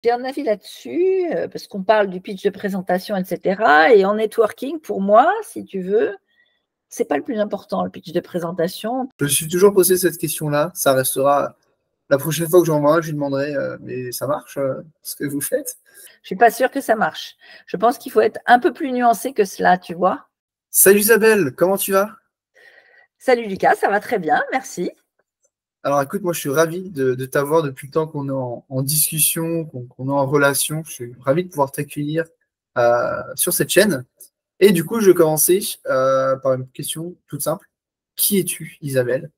J'ai un avis là-dessus, parce qu'on parle du pitch de présentation, etc. Et en networking, pour moi, si tu veux, c'est pas le plus important, le pitch de présentation. Je me suis toujours posé cette question-là. Ça restera la prochaine fois que j'en vois un, je lui demanderai, mais ça marche ce que vous faites? Je suis pas sûre que ça marche. Je pense qu'il faut être un peu plus nuancé que cela, tu vois. Salut Isabelle, comment tu vas? Salut Lucas, ça va très bien, merci. Alors écoute, moi je suis ravi de t'avoir depuis le temps qu'on est en discussion, qu'on est en relation. Je suis ravi de pouvoir t'accueillir sur cette chaîne. Et du coup, je vais commencer par une question toute simple. Qui es-tu, Isabelle?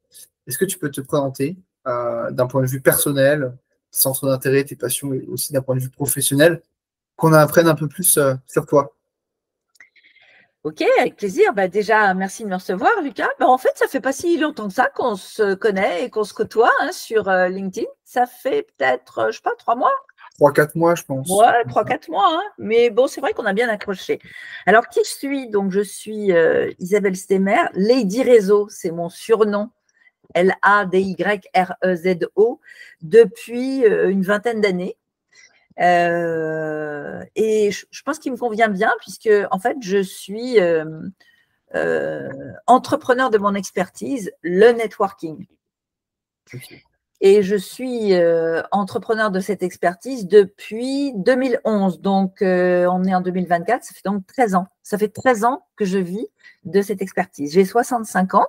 Est-ce que tu peux te présenter d'un point de vue personnel, tes centres d'intérêt, tes passions, et aussi d'un point de vue professionnel, qu'on en apprenne un peu plus sur toi? Ok, avec plaisir. Bah, déjà, merci de me recevoir, Lucas. Bah, en fait, ça fait pas si longtemps que ça qu'on se connaît et qu'on se côtoie sur LinkedIn. Ça fait peut-être, je sais pas, 3 mois. 3, 4 mois, je pense. Ouais, 3, 4 mois. Mais bon, c'est vrai qu'on a bien accroché. Alors, qui je suis? Donc, je suis Isabelle Stemmer. Lady Réseau, c'est mon surnom. Ladyrrezo, depuis une vingtaine d'années. Et je pense qu'il me convient bien puisque, en fait, je suis entrepreneur de mon expertise, le networking. Ok. Et je suis entrepreneur de cette expertise depuis 2011. Donc, on est en 2024, ça fait donc 13 ans. Ça fait 13 ans que je vis de cette expertise. J'ai 65 ans,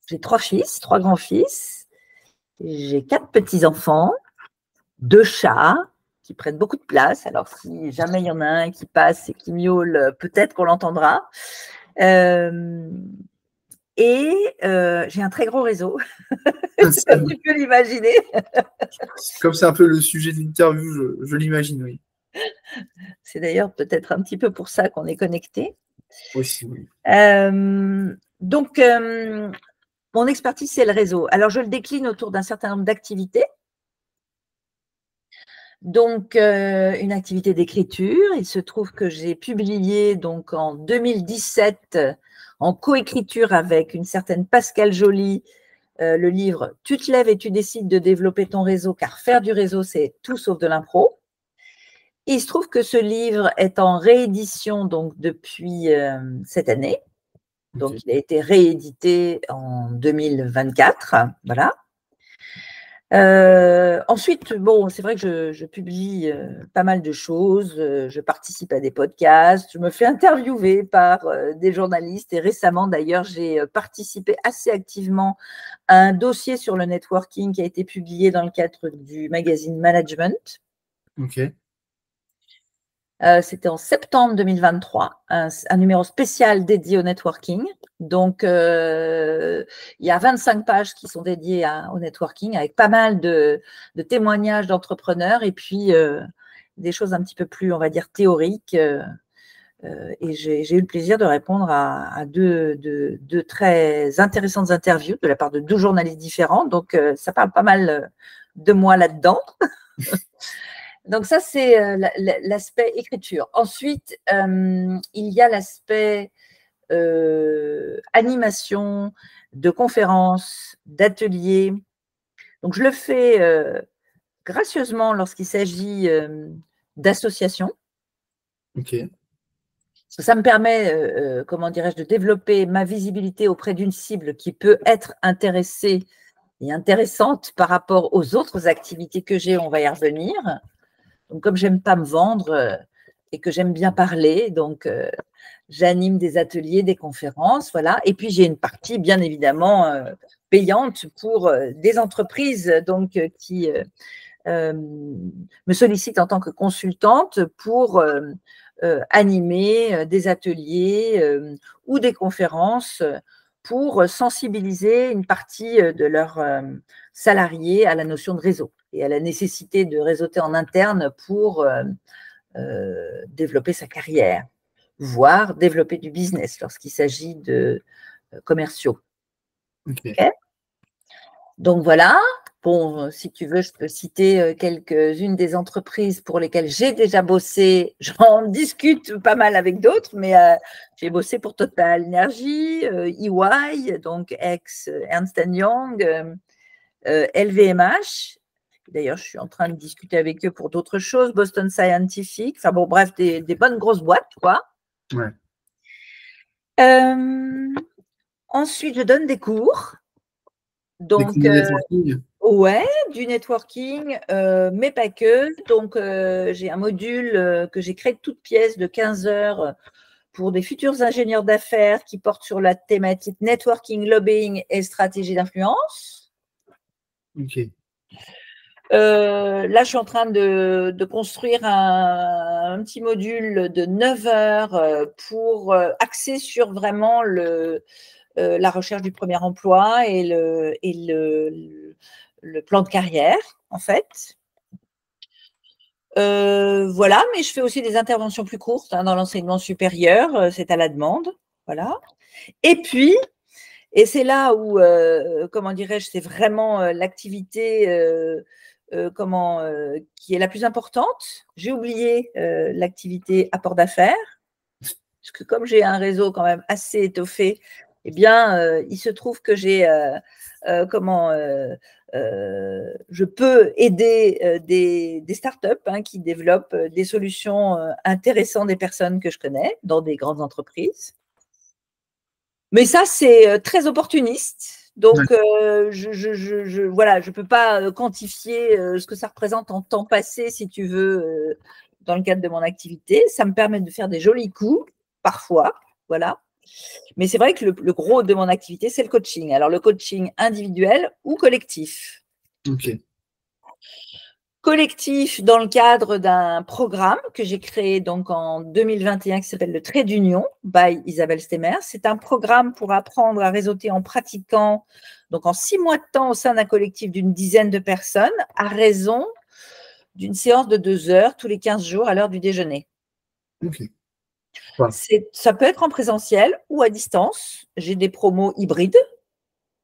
j'ai 3 fils, 3 grands-fils, j'ai 4 petits-enfants, 2 chats qui prennent beaucoup de place. Alors, si jamais il y en a un qui passe et qui miaule, peut-être qu'on l'entendra. Et j'ai un très gros réseau, comme tu peux l'imaginer. Comme c'est un peu le sujet de l'interview, je l'imagine, oui. C'est d'ailleurs peut-être un petit peu pour ça qu'on est connecté. Aussi, oui. Donc, mon expertise, c'est le réseau. Alors, je le décline autour d'un certain nombre d'activités. Donc, une activité d'écriture. Il se trouve que j'ai publié donc en 2017 en coécriture avec une certaine Pascale Joly le livre « Tu te lèves et tu décides de développer ton réseau car faire du réseau, c'est tout sauf de l'impro ». Il se trouve que ce livre est en réédition donc depuis cette année. Donc, Okay. il a été réédité en 2024. Voilà. Ensuite, bon, c'est vrai que je publie pas mal de choses. Je participe à des podcasts. Je me fais interviewer par des journalistes. Et récemment, d'ailleurs, j'ai participé assez activement à un dossier sur le networking qui a été publié dans le cadre du magazine Management. Ok. C'était en septembre 2023, un numéro spécial dédié au networking. Donc, il y a 25 pages qui sont dédiées au networking avec pas mal de témoignages d'entrepreneurs et puis des choses un petit peu plus, on va dire, théoriques. Et j'ai eu le plaisir de répondre à deux très intéressantes interviews de la part de 2 journalistes différents. Donc, ça parle pas mal de moi là-dedans. Donc ça, c'est l'aspect écriture. Ensuite, il y a l'aspect animation, de conférences, d'ateliers. Donc je le fais gracieusement lorsqu'il s'agit d'associations. Ok. Ça me permet, comment dirais-je, de développer ma visibilité auprès d'une cible qui peut être intéressée et intéressante par rapport aux autres activités que j'ai, on va y revenir. Donc, comme j'aime pas me vendre et que j'aime bien parler, donc j'anime des ateliers, des conférences, voilà. Et puis j'ai une partie bien évidemment payante pour des entreprises donc qui me sollicitent en tant que consultante pour animer des ateliers ou des conférences pour sensibiliser une partie de leurs salariés à la notion de réseau et à la nécessité de réseauter en interne pour développer sa carrière, voire développer du business lorsqu'il s'agit de commerciaux. Ok. Okay, donc voilà. Bon, si tu veux, je peux citer quelques-unes des entreprises pour lesquelles j'ai déjà bossé. J'en discute pas mal avec d'autres, mais j'ai bossé pour Total Energy, EY, donc ex Ernst Young, LVMH, D'ailleurs, je suis en train de discuter avec eux pour d'autres choses. Boston Scientific. Enfin bon, bref, des bonnes grosses boîtes, quoi. Ouais. Ensuite, je donne des cours. Des cours de networking. Ouais, du networking, mais pas que. Donc, j'ai un module que j'ai créé de toutes pièces de 15 heures pour des futurs ingénieurs d'affaires qui portent sur la thématique networking, lobbying et stratégie d'influence. Ok. Là, je suis en train de construire un petit module de 9 heures pour axer sur vraiment la recherche du premier emploi et le plan de carrière, en fait. Voilà, mais je fais aussi des interventions plus courtes dans l'enseignement supérieur, c'est à la demande. Voilà. Et puis, et c'est là où, comment dirais-je, c'est vraiment l'activité qui est la plus importante. J'ai oublié l'activité apport d'affaires, parce que comme j'ai un réseau quand même assez étoffé, eh bien, il se trouve que j'ai je peux aider des startups qui développent des solutions intéressantes des personnes que je connais dans des grandes entreprises. Mais ça, c'est très opportuniste. Donc, voilà, je ne peux pas quantifier ce que ça représente en temps passé, si tu veux, dans le cadre de mon activité. Ça me permet de faire des jolis coups, parfois, voilà. Mais c'est vrai que le gros de mon activité, c'est le coaching. Alors, le coaching individuel ou collectif. Ok. Collectif dans le cadre d'un programme que j'ai créé donc en 2021 qui s'appelle le Trait d'Union by Isabelle Stemmer. C'est un programme pour apprendre à réseauter en pratiquant, donc en 6 mois de temps au sein d'un collectif d'une dizaine de personnes, à raison d'une séance de 2 heures tous les 15 jours à l'heure du déjeuner. Ok. Ouais. Ça peut être en présentiel ou à distance. J'ai des promos hybrides.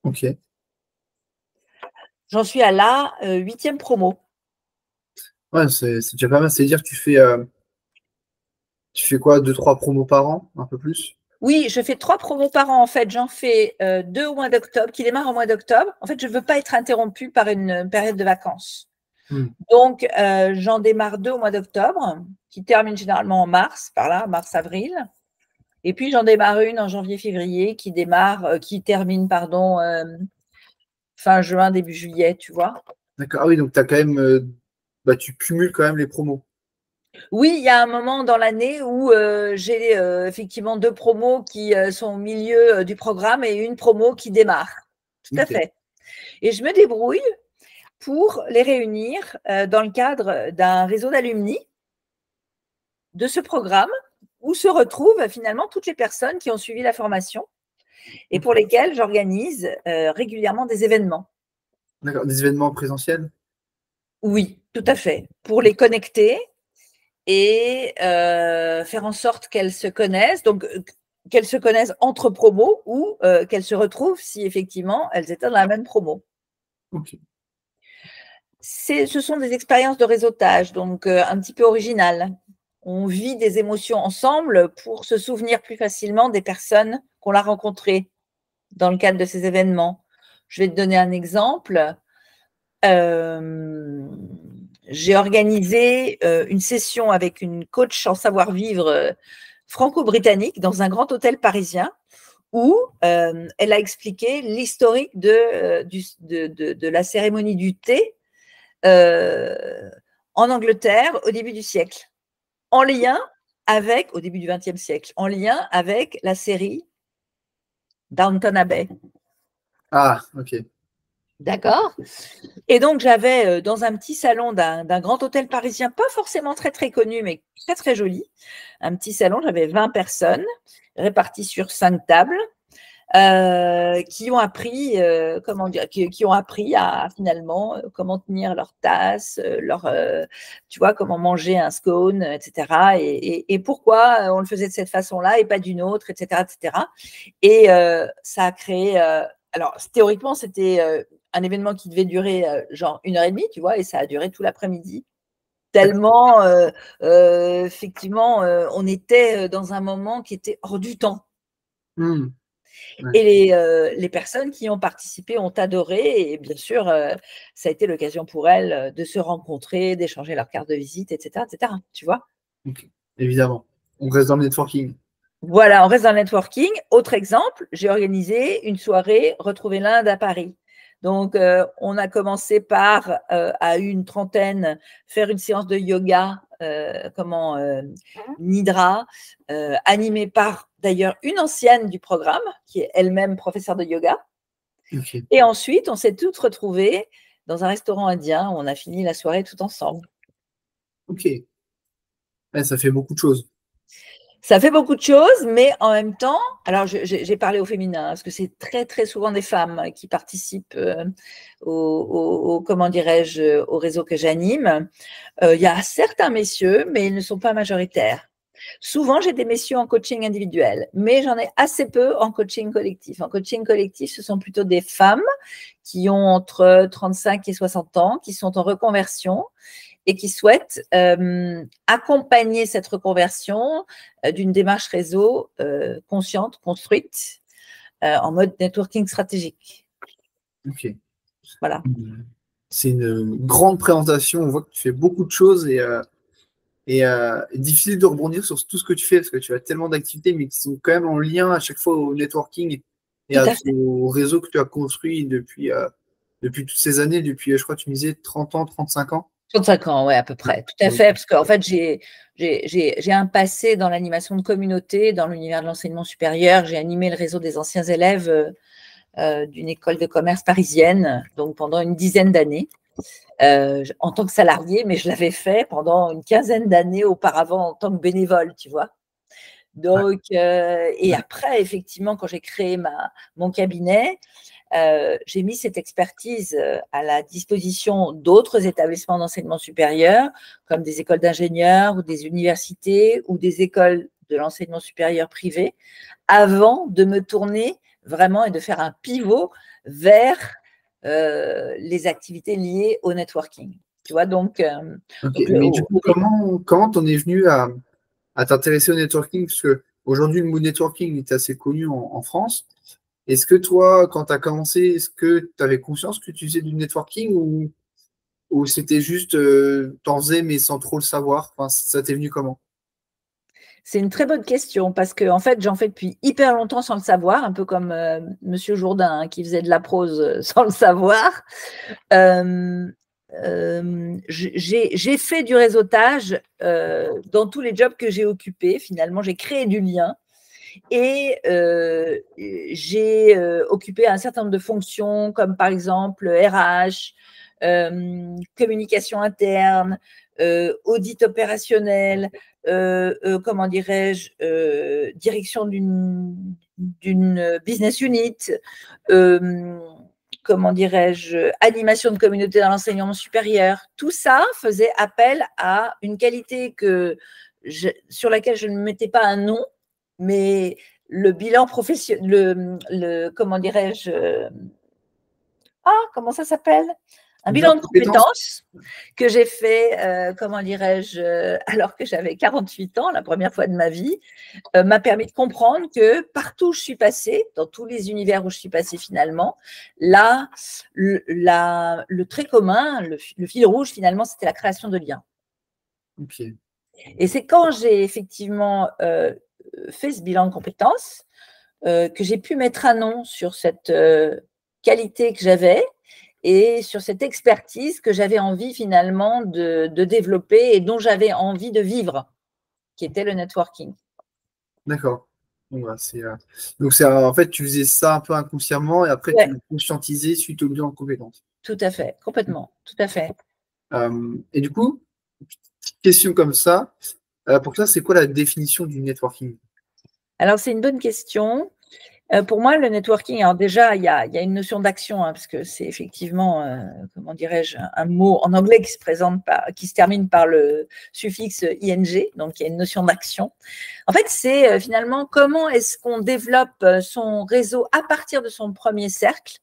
Ok. J'en suis à la 8e promo. Ouais, c'est déjà pas mal. C'est-à-dire que tu fais quoi, 2-3 promos par an, un peu plus? Oui, je fais 3 promos par an. En fait, j'en fais 2 au mois d'octobre, qui démarrent au mois d'octobre. En fait, je ne veux pas être interrompue par une période de vacances. Donc, j'en démarre 2 au mois d'octobre, qui terminent généralement en mars, par là, mars-avril. Et puis, j'en démarre une en janvier-février, qui termine, pardon, fin juin, début juillet, tu vois. D'accord. Ah oui, donc tu as quand même, tu cumules quand même les promos. Oui, il y a un moment dans l'année où j'ai effectivement 2 promos qui sont au milieu du programme et une promo qui démarre. Tout à fait. Et je me débrouille pour les réunir dans le cadre d'un réseau d'alumni de ce programme où se retrouvent finalement toutes les personnes qui ont suivi la formation et pour lesquelles j'organise régulièrement des événements. D'accord. Des événements présentiels? Oui, tout à fait. Pour les connecter et faire en sorte qu'elles se connaissent, donc qu'elles se connaissent entre promos ou qu'elles se retrouvent si effectivement elles étaient dans la même promo. Ok. Ce sont des expériences de réseautage, donc un petit peu originales. On vit des émotions ensemble pour se souvenir plus facilement des personnes qu'on a rencontrées dans le cadre de ces événements. Je vais te donner un exemple. J'ai organisé une session avec une coach en savoir-vivre franco-britannique dans un grand hôtel parisien où elle a expliqué l'historique de la cérémonie du thé en Angleterre au début du siècle, au début du XXe siècle, en lien avec la série Downton Abbey. Ah, ok. D'accord. Et donc, j'avais dans un petit salon d'un grand hôtel parisien, pas forcément très, très connu, mais très, très joli, un petit salon, j'avais 20 personnes réparties sur 5 tables. Qui ont appris, qui ont appris à finalement comment tenir leur tasse, tu vois, comment manger un scone, etc. Et pourquoi on le faisait de cette façon-là et pas d'une autre, etc., etc. Et ça a créé. Alors théoriquement, c'était un événement qui devait durer genre 1h30, tu vois, et ça a duré tout l'après-midi. Tellement, effectivement, on était dans un moment qui était hors du temps. Hmm. Ouais. Et les personnes qui ont participé ont adoré. Et bien sûr, ça a été l'occasion pour elles de se rencontrer, d'échanger leurs cartes de visite, etc., etc. Tu vois? Ok. Évidemment. On reste dans le networking. Voilà, on reste dans le networking. Autre exemple, j'ai organisé une soirée Retrouver l'Inde à Paris. Donc, on a commencé par, à une trentaine, faire une séance de yoga, Nidra, animée par d'ailleurs une ancienne du programme, qui est elle-même professeure de yoga. Ok. Et ensuite, on s'est toutes retrouvées dans un restaurant indien où on a fini la soirée tout ensemble. Ok. Ouais, ça fait beaucoup de choses. Ça fait beaucoup de choses, mais en même temps, alors j'ai parlé au féminin, parce que c'est très, très souvent des femmes qui participent comment dirais-je, au réseau que j'anime. Il y a certains messieurs, mais ils ne sont pas majoritaires. Souvent, j'ai des messieurs en coaching individuel, mais j'en ai assez peu en coaching collectif. En coaching collectif, ce sont plutôt des femmes qui ont entre 35 et 60 ans, qui sont en reconversion et qui souhaitent accompagner cette reconversion d'une démarche réseau consciente, construite, en mode networking stratégique. Ok. Voilà. C'est une grande présentation. On voit que tu fais beaucoup de choses et difficile de rebondir sur tout ce que tu fais parce que tu as tellement d'activités, mais qui sont quand même en lien à chaque fois au networking et Tout à fait. au réseau que tu as construit depuis toutes ces années, depuis, je crois, tu me disais 30 ans, 35 ans. 35 ans, ouais, à peu près. Tout à Donc, fait. Parce qu'en fait, j'ai un passé dans l'animation de communauté, dans l'univers de l'enseignement supérieur. J'ai animé le réseau des anciens élèves d'une école de commerce parisienne, donc pendant une dizaine d'années, en tant que salarié, mais je l'avais fait pendant une quinzaine d'années auparavant en tant que bénévole, tu vois. ouais, Donc, et après, effectivement, quand j'ai créé mon cabinet, j'ai mis cette expertise à la disposition d'autres établissements d'enseignement supérieur, comme des écoles d'ingénieurs ou des universités ou des écoles de l'enseignement supérieur privé, avant de me tourner vraiment et de faire un pivot vers les activités liées au networking. Tu vois, donc, ok. Mais du coup, comment t'en es venu à t'intéresser au networking? Parce que aujourd'hui, le mot networking est assez connu en France. Est-ce que toi, quand tu as commencé, est-ce que tu avais conscience que tu faisais du networking ou c'était juste, t'en faisais mais sans trop le savoir? Enfin, ça t'est venu comment? c'est une très bonne question parce que en fait, j'en fais depuis hyper longtemps sans le savoir, un peu comme Monsieur Jourdain hein, qui faisait de la prose sans le savoir. J'ai fait du réseautage dans tous les jobs que j'ai occupés. Finalement, j'ai créé du lien et j'ai occupé un certain nombre de fonctions comme par exemple RH, communication interne, audit opérationnel, comment dirais-je, direction d'une business unit, comment dirais-je, animation de communauté dans l'enseignement supérieur. Tout ça faisait appel à une qualité sur laquelle je ne mettais pas un nom, mais le bilan professionnel, comment dirais-je, comment ça s'appelle? Un Bien bilan de compétence? compétences que j'ai fait, comment dirais-je, alors que j'avais 48 ans, la première fois de ma vie, m'a permis de comprendre que partout où je suis passée, dans tous les univers où je suis passée finalement, là, le trait commun, le fil rouge finalement, c'était la création de liens. Ok. Et c'est quand j'ai effectivement fait ce bilan de compétences que j'ai pu mettre un nom sur cette qualité que j'avais et sur cette expertise que j'avais envie finalement de développer et dont j'avais envie de vivre, qui était le networking. D'accord. Bon, bah, donc, en fait, tu faisais ça un peu inconsciemment et après, tu Ouais, l'as conscientisé suite au bilan en compétences. tout à fait, complètement, tout à fait. Et du coup, petite question comme ça, pour toi, c'est quoi la définition du networking? Alors, c'est une bonne question. Pour moi, le networking, alors déjà, il y a une notion d'action, hein, parce que c'est effectivement, comment dirais-je, un mot en anglais qui se termine par le suffixe ing, donc il y a une notion d'action. En fait, c'est finalement comment est-ce qu'on développe son réseau à partir de son premier cercle,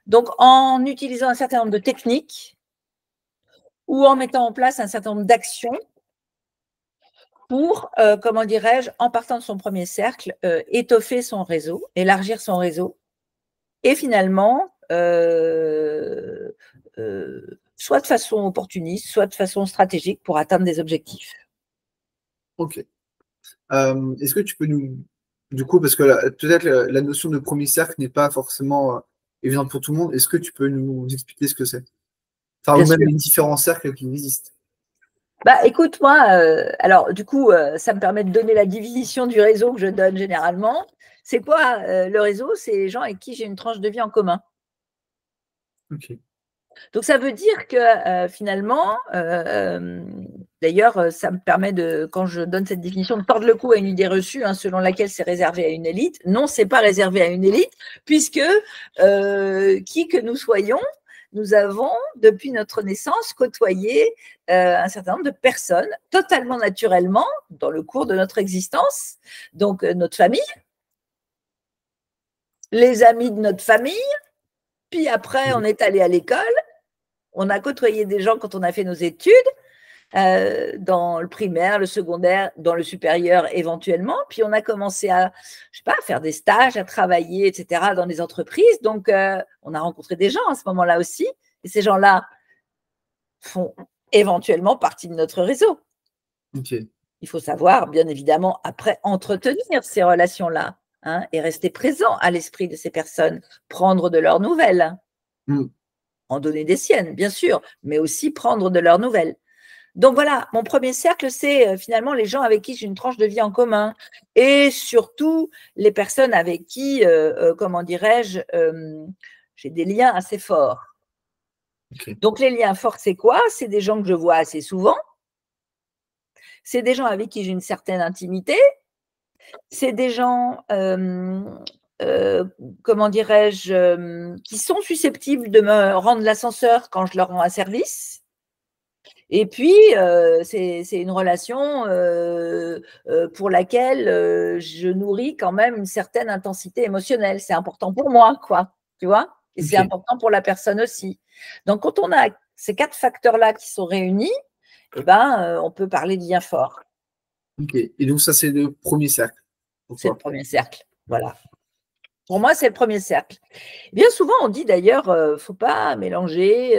donc en utilisant un certain nombre de techniques ou en mettant en place un certain nombre d'actions pour, comment dirais-je, en partant de son premier cercle, étoffer son réseau, élargir son réseau, et finalement, soit de façon opportuniste, soit de façon stratégique pour atteindre des objectifs. Ok. Est-ce que tu peux nous... Du coup, parce que peut-être la notion de premier cercle n'est pas forcément évidente pour tout le monde, est-ce que tu peux nous expliquer ce que c'est? Enfin, ou Bien même sûr. les différents cercles qui existent. Bah, écoute, moi, alors du coup, ça me permet de donner la définition du réseau que je donne généralement. C'est quoi le réseau? C'est les gens avec qui j'ai une tranche de vie en commun. Ok. Donc, ça veut dire que finalement, d'ailleurs, ça me permet de, quand je donne cette définition, de tordre le cou à une idée reçue, hein, selon laquelle c'est réservé à une élite. Non, c'est pas réservé à une élite, puisque qui que nous soyons, nous avons, depuis notre naissance, côtoyé un certain nombre de personnes totalement naturellement dans le cours de notre existence. Donc, notre famille, les amis de notre famille, puis après, on est allé à l'école. On a côtoyé des gens quand on a fait nos études, dans le primaire, le secondaire, dans le supérieur éventuellement. Puis on a commencé à, je sais pas, à faire des stages, à travailler, etc., dans des entreprises. Donc, on a rencontré des gens à ce moment-là aussi. Et ces gens-là font éventuellement partie de notre réseau. Ok. Il faut savoir, bien évidemment, après, entretenir ces relations-là, hein, et rester présent à l'esprit de ces personnes, prendre de leurs nouvelles, Mm. en donner des siennes, bien sûr, mais aussi prendre de leurs nouvelles. Donc voilà, mon premier cercle, c'est finalement les gens avec qui j'ai une tranche de vie en commun et surtout les personnes avec qui, comment dirais-je, j'ai des liens assez forts. Ok. Donc les liens forts, c'est quoi? C'est des gens que je vois assez souvent, c'est des gens avec qui j'ai une certaine intimité, c'est des gens, euh, comment dirais-je, qui sont susceptibles de me rendre l'ascenseur quand je leur rends un service. Et puis, c'est une relation pour laquelle je nourris quand même une certaine intensité émotionnelle. C'est important pour moi, quoi, tu vois? Et c'est Ok. important pour la personne aussi. Donc, quand on a ces 4 facteurs-là qui sont réunis, eh ben, on peut parler de lien fort. Ok. Et donc ça, c'est le premier cercle pour C'est le toi. premier cercle. Voilà. Pour moi, c'est le premier cercle. Bien souvent, on dit d'ailleurs, faut pas mélanger,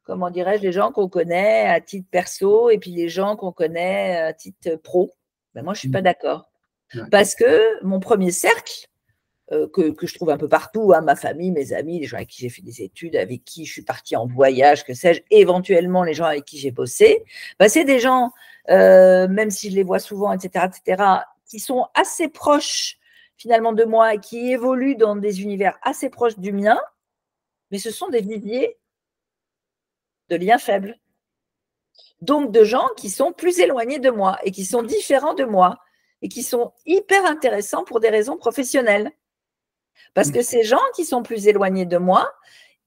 comment dirais-je, les gens qu'on connaît à titre perso et puis les gens qu'on connaît à titre pro. Ben, moi, je suis Mm. pas d'accord. Ouais. Parce que mon premier cercle, que je trouve un peu partout, hein, ma famille, mes amis, les gens avec qui j'ai fait des études, avec qui je suis partie en voyage, que sais-je, éventuellement les gens avec qui j'ai bossé, ben, c'est des gens, même si je les vois souvent, etc., qui sont assez proches finalement de moi et qui évoluent dans des univers assez proches du mien, mais ce sont des viviers de liens faibles. Donc de gens qui sont plus éloignés de moi et qui sont différents de moi et qui sont hyper intéressants pour des raisons professionnelles. Parce que ces gens qui sont plus éloignés de moi,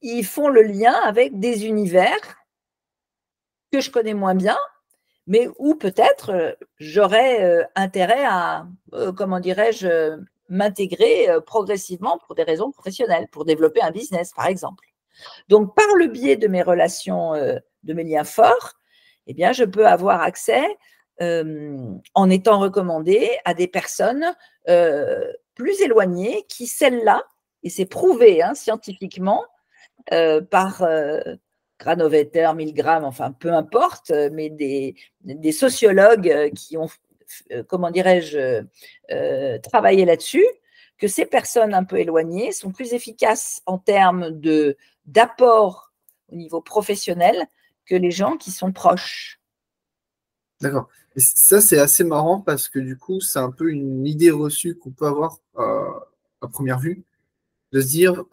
ils font le lien avec des univers que je connais moins bien, mais où peut-être j'aurais intérêt à, comment dirais-je, m'intégrer progressivement pour des raisons professionnelles, pour développer un business, par exemple. Donc, par le biais de mes relations, de mes liens forts, eh bien, je peux avoir accès, en étant recommandée, à des personnes plus éloignées qui, celles-là, et c'est prouvé hein, scientifiquement par Granovetter, Milgram, enfin peu importe, mais des sociologues qui ont, comment dirais-je, travaillé là-dessus, que ces personnes un peu éloignées sont plus efficaces en termes d'apport au niveau professionnel que les gens qui sont proches. D'accord. Et ça, c'est assez marrant parce que du coup, c'est un peu une idée reçue qu'on peut avoir à première vue, de se dire,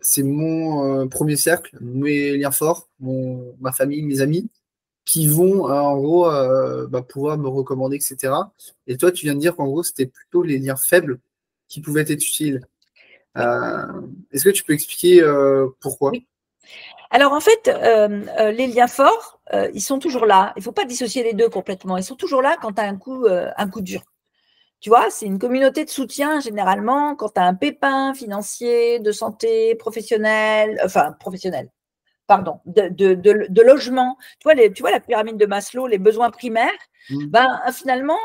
c'est mon premier cercle, mes liens forts, ma famille, mes amis, qui vont en gros bah, pouvoir me recommander, etc. Et toi, tu viens de dire qu'en gros, c'était plutôt les liens faibles qui pouvaient être utiles. Oui, Euh, Est-ce que tu peux expliquer pourquoi? oui. Alors en fait, les liens forts, ils sont toujours là. Il ne faut pas dissocier les deux complètement. Ils sont toujours là quand tu as un coup dur. Tu vois, c'est une communauté de soutien généralement quand tu as un pépin financier, de santé, professionnel, enfin professionnel, pardon, de logement. Tu vois la pyramide de Maslow, les besoins primaires, ben, finalement,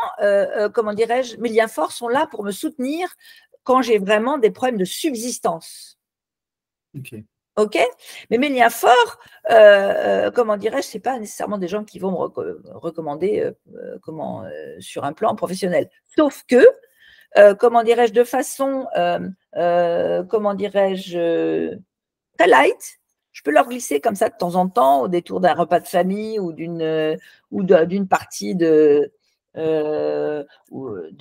comment dirais-je, mes liens forts sont là pour me soutenir quand j'ai vraiment des problèmes de subsistance. Ok. OK? Mais mes liens forts, comment dirais-je, ce n'est pas nécessairement des gens qui vont me recommander sur un plan professionnel. Sauf que, comment dirais-je, de façon, comment dirais-je, très light, je peux leur glisser comme ça de temps en temps au détour d'un repas de famille ou d'une partie de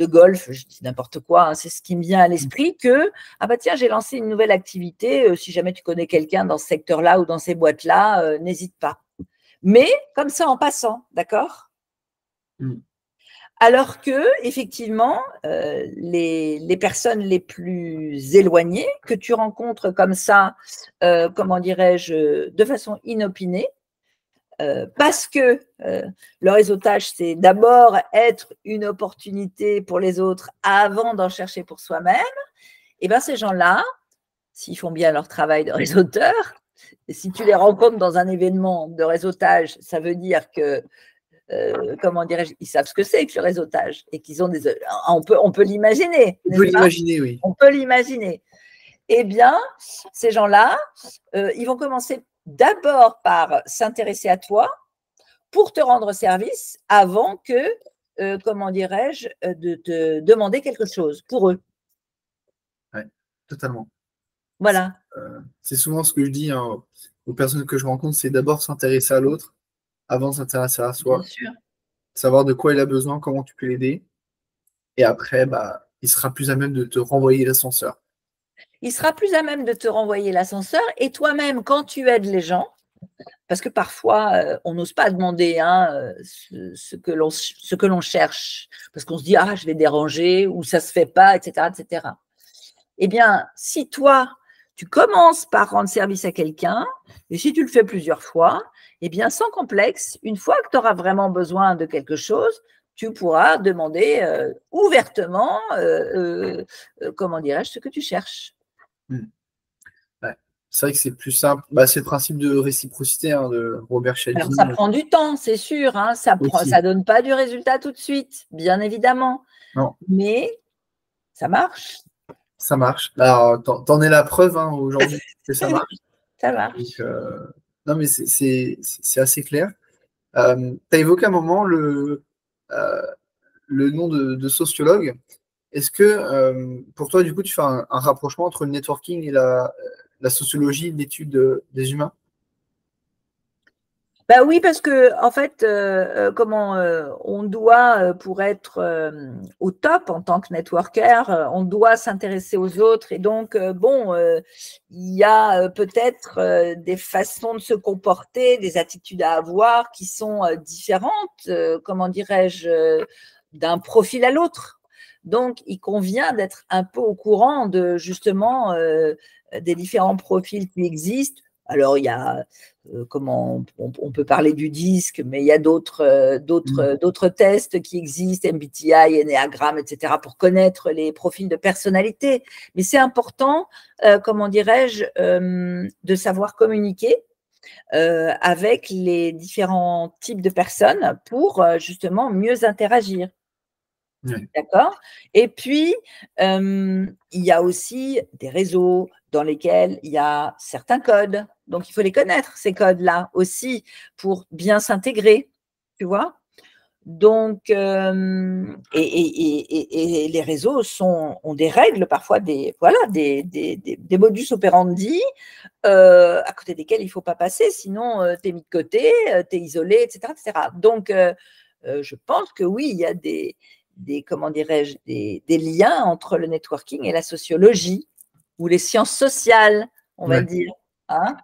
golf, je dis n'importe quoi, hein, c'est ce qui me vient à l'esprit que, ah bah tiens, j'ai lancé une nouvelle activité, si jamais tu connais quelqu'un dans ce secteur-là ou dans ces boîtes-là, n'hésite pas. Mais comme ça en passant, d'accord? Alors que, effectivement, les personnes les plus éloignées que tu rencontres comme ça, comment dirais-je, de façon inopinée, parce que le réseautage, c'est d'abord être une opportunité pour les autres avant d'en chercher pour soi-même, et bien ces gens-là, s'ils font bien leur travail de réseauteur, et si tu les rencontres dans un événement de réseautage, ça veut dire que comment dirais-je, ils savent ce que c'est que le réseautage et qu'ils ont des. On peut l'imaginer. On peut l'imaginer, oui. On peut l'imaginer. Eh bien, ces gens-là, ils vont commencer d'abord par s'intéresser à toi pour te rendre service avant que, comment dirais-je, de te demander quelque chose pour eux. Oui, totalement. Voilà. C'est souvent ce que je dis hein, aux personnes que je rencontre, c'est d'abord s'intéresser à l'autre avant de s'intéresser à soi. Bien sûr. Savoir de quoi il a besoin, comment tu peux l'aider. Et après, bah, il sera plus à même de te renvoyer l'ascenseur. Il sera plus à même de te renvoyer l'ascenseur et toi-même, quand tu aides les gens, parce que parfois, on n'ose pas demander hein, ce que l'on cherche, parce qu'on se dit « Ah, je vais déranger » ou « Ça ne se fait pas », etc., etc. Eh bien, si toi, tu commences par rendre service à quelqu'un, et si tu le fais plusieurs fois, eh bien, sans complexe, une fois que tu auras vraiment besoin de quelque chose, tu pourras demander ouvertement, comment dirais-je, ce que tu cherches. Ouais. C'est vrai que c'est plus simple. Bah, c'est le principe de réciprocité hein, de Robert Alors, Cialdini. ça prend du temps, c'est sûr, hein, ça ne donne pas du résultat tout de suite, bien évidemment, non. Mais ça marche. Ça marche. Alors, t'en es la preuve hein, aujourd'hui que ça marche. Ça marche. Donc, non, mais c'est assez clair. Tu as évoqué un moment le nom de sociologue. Est-ce que pour toi, du coup, tu fais un rapprochement entre le networking et la sociologie, l'étude des humains? Bah oui, parce que en fait, on doit, pour être au top en tant que networker, on doit s'intéresser aux autres. Et donc, il y a peut-être des façons de se comporter, des attitudes à avoir qui sont différentes, comment dirais-je, d'un profil à l'autre. Donc, il convient d'être un peu au courant de justement des différents profils qui existent. Alors, il y a comment on peut parler du disque, mais il y a d'autres tests qui existent, MBTI, Enneagram, etc., pour connaître les profils de personnalité. Mais c'est important, comment dirais-je, de savoir communiquer avec les différents types de personnes pour justement mieux interagir. Oui. D'accord? Et puis, il y a aussi des réseaux dans lesquels il y a certains codes. Donc, il faut les connaître, ces codes-là aussi, pour bien s'intégrer, tu vois? Donc, et les réseaux ont des règles, parfois des modus operandi à côté desquels il ne faut pas passer, sinon tu es mis de côté, tu es isolé, etc., etc. Donc, je pense que oui, il y a comment dirais-je, des liens entre le networking et la sociologie ou les sciences sociales, on va Ouais. dire. Hein?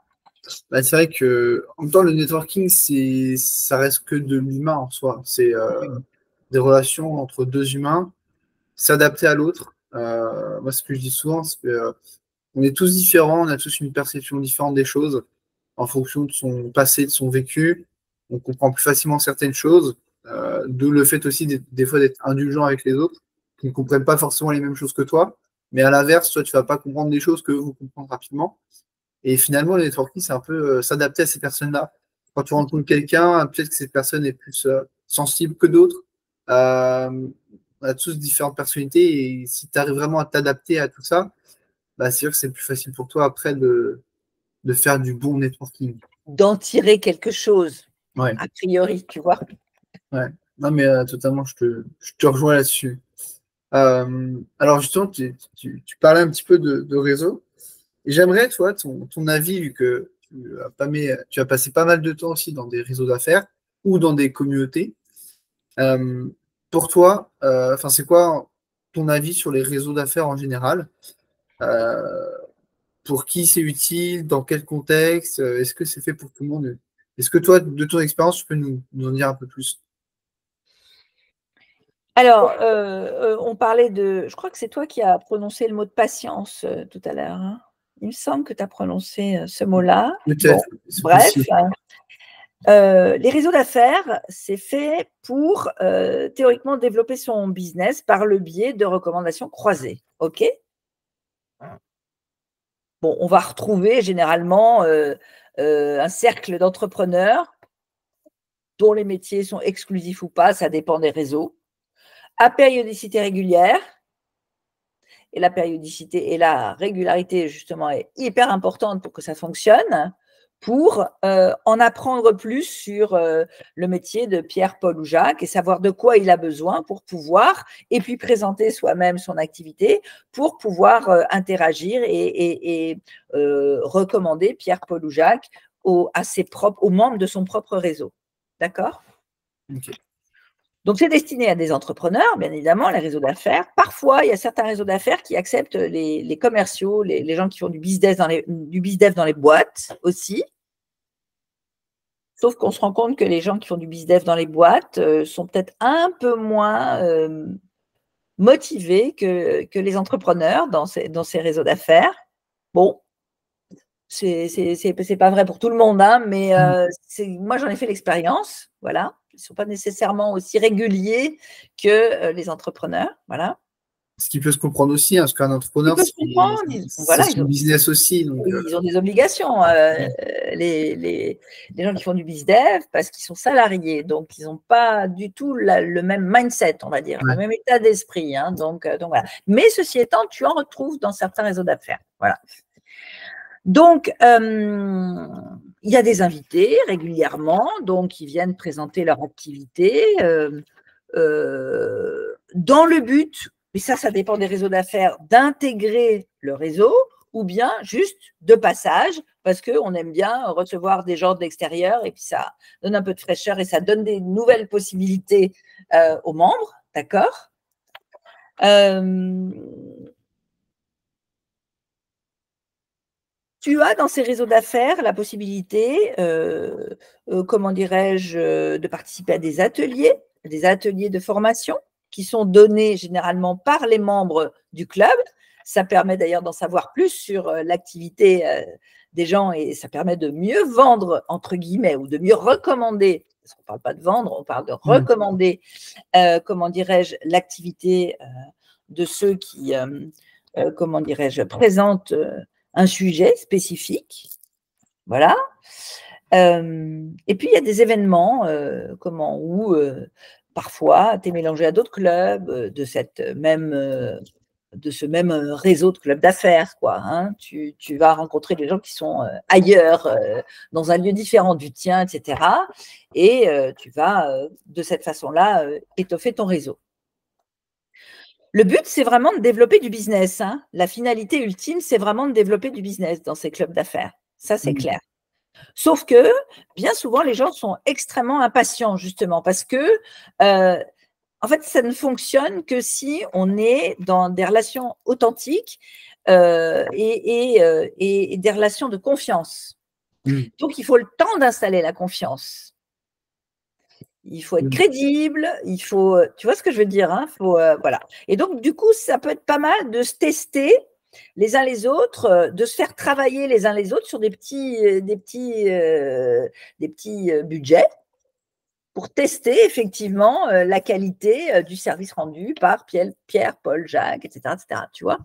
Bah, c'est vrai que en même temps, le networking, ça reste que de l'humain en soi. C'est des relations entre deux humains, s'adapter à l'autre. Moi, ce que je dis souvent, c'est que on est tous différents, on a tous une perception différente des choses en fonction de son passé, de son vécu. On comprend plus facilement certaines choses, d'où le fait aussi des fois d'être indulgent avec les autres, qui ne comprennent pas forcément les mêmes choses que toi. Mais à l'inverse, toi, tu vas pas comprendre des choses que vous comprenez rapidement. Et finalement, le networking, c'est un peu s'adapter à ces personnes-là. Quand tu rencontres quelqu'un, peut-être que cette personne est plus sensible que d'autres. On a tous différentes personnalités et si tu arrives vraiment à t'adapter à tout ça, bah, c'est sûr que c'est plus facile pour toi après de faire du bon networking. D'en tirer quelque chose, Ouais, a priori, tu vois. ouais. Non, mais totalement, je te rejoins là-dessus. Alors justement, tu parlais un petit peu de réseau. Et j'aimerais, toi, ton avis, vu que tu as passé pas mal de temps aussi dans des réseaux d'affaires ou dans des communautés. Euh, pour toi, enfin, c'est quoi ton avis sur les réseaux d'affaires en général? Euh, pour qui c'est utile? Dans quel contexte? Est-ce que c'est fait pour tout le monde? Est-ce que toi, de ton expérience, tu peux nous en dire un peu plus? Alors, on parlait de… Je crois que c'est toi qui as prononcé le mot de patience tout à l'heure, hein. Il me semble que tu as prononcé ce mot-là. Peut-être, Bon, c'est bref. possible. Les réseaux d'affaires, c'est fait pour théoriquement développer son business par le biais de recommandations croisées. OK? Bon, on va retrouver généralement un cercle d'entrepreneurs dont les métiers sont exclusifs ou pas, ça dépend des réseaux, à périodicité régulière. Et la périodicité et la régularité, justement, est hyper importante pour que ça fonctionne, pour en apprendre plus sur le métier de Pierre, Paul ou Jacques et savoir de quoi il a besoin pour pouvoir, et puis présenter soi-même son activité pour pouvoir interagir et recommander Pierre, Paul ou Jacques aux membres de son propre réseau. D'accord ? Ok. Donc, c'est destiné à des entrepreneurs, bien évidemment, les réseaux d'affaires. Parfois, il y a certains réseaux d'affaires qui acceptent les commerciaux, les gens qui font du business dans les boîtes aussi. Sauf qu'on se rend compte que les gens qui font du business dans les boîtes sont peut-être un peu moins motivés que les entrepreneurs dans ces réseaux d'affaires. Bon, c'est pas vrai pour tout le monde, hein, mais moi, j'en ai fait l'expérience. Voilà. Ils ne sont pas nécessairement aussi réguliers que les entrepreneurs. Voilà. Ce qui peut se comprendre aussi, hein, parce qu'un Ils entrepreneur, peuvent comprendre. c'est Voilà, son business aussi. Donc, ils ont des obligations, les gens qui font du bizdev, parce qu'ils sont salariés. Donc, ils n'ont pas du tout le même mindset, on va dire, ouais. le même état d'esprit. Hein, donc, voilà. Mais ceci étant, tu en retrouves dans certains réseaux d'affaires. Voilà. Donc, il y a des invités régulièrement, donc qui viennent présenter leur activité dans le but, mais ça dépend des réseaux d'affaires, d'intégrer le réseau ou bien juste de passage parce qu'on aime bien recevoir des gens de l'extérieur et puis ça donne un peu de fraîcheur et ça donne des nouvelles possibilités aux membres, d'accord ? Tu as dans ces réseaux d'affaires la possibilité, comment dirais-je, de participer à des ateliers de formation qui sont donnés généralement par les membres du club. Ça permet d'ailleurs d'en savoir plus sur l'activité des gens et ça permet de mieux vendre, entre guillemets, ou de mieux recommander, parce qu'on ne parle pas de vendre, on parle de recommander, comment dirais-je, l'activité de ceux qui, comment dirais-je, présentent un sujet spécifique. Voilà. Et puis, il y a des événements où parfois, tu es mélangé à d'autres clubs de ce même réseau de clubs d'affaires. Hein. Tu vas rencontrer des gens qui sont ailleurs, dans un lieu différent du tien, etc. Et tu vas, de cette façon-là, étoffer ton réseau. Le but, c'est vraiment de développer du business. Hein. La finalité ultime, c'est vraiment de développer du business dans ces clubs d'affaires. Ça, c'est clair. Sauf que, bien souvent, les gens sont extrêmement impatients, justement, parce que, en fait, ça ne fonctionne que si on est dans des relations authentiques et des relations de confiance. Donc, il faut le temps d'installer la confiance. Il faut être crédible, il faut, tu vois ce que je veux dire, hein, voilà. Et donc, du coup, ça peut être pas mal de se tester les uns les autres, de se faire travailler les uns les autres sur des petits budgets pour tester effectivement la qualité du service rendu par Pierre, Paul, Jacques, etc., etc. Tu vois ?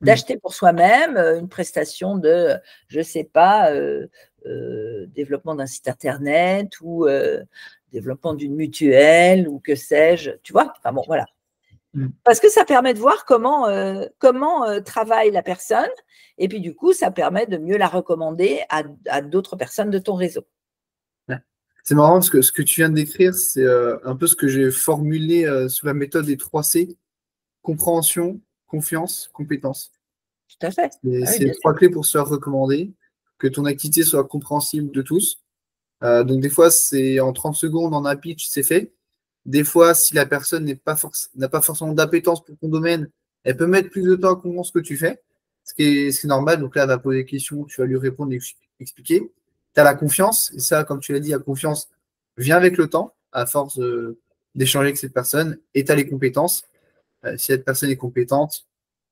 d'acheter pour soi-même une prestation de, je ne sais pas, développement d'un site internet ou développement d'une mutuelle ou que sais-je, tu vois. Enfin bon, voilà. Parce que ça permet de voir comment travaille la personne et puis du coup, ça permet de mieux la recommander à d'autres personnes de ton réseau. Ouais. C'est marrant parce que ce que tu viens de décrire, c'est un peu ce que j'ai formulé sous la méthode des 3 C: compréhension, confiance, compétence. Tout à fait. Ah oui, C'est les bien sûr. 3 clés pour se faire recommander, que ton activité soit compréhensible de tous. Donc des fois, c'est en 30 secondes, en un pitch, c'est fait. Des fois, si la personne n'a pas forcément d'appétence pour ton domaine, elle peut mettre plus de temps à comprendre ce que tu fais, ce qui est normal. Donc là, elle va poser des questions, tu vas lui répondre et expliquer. Tu as la confiance, et ça, comme tu l'as dit, la confiance vient avec le temps, à force d'échanger avec cette personne, et tu as les compétences. Si cette personne est compétente,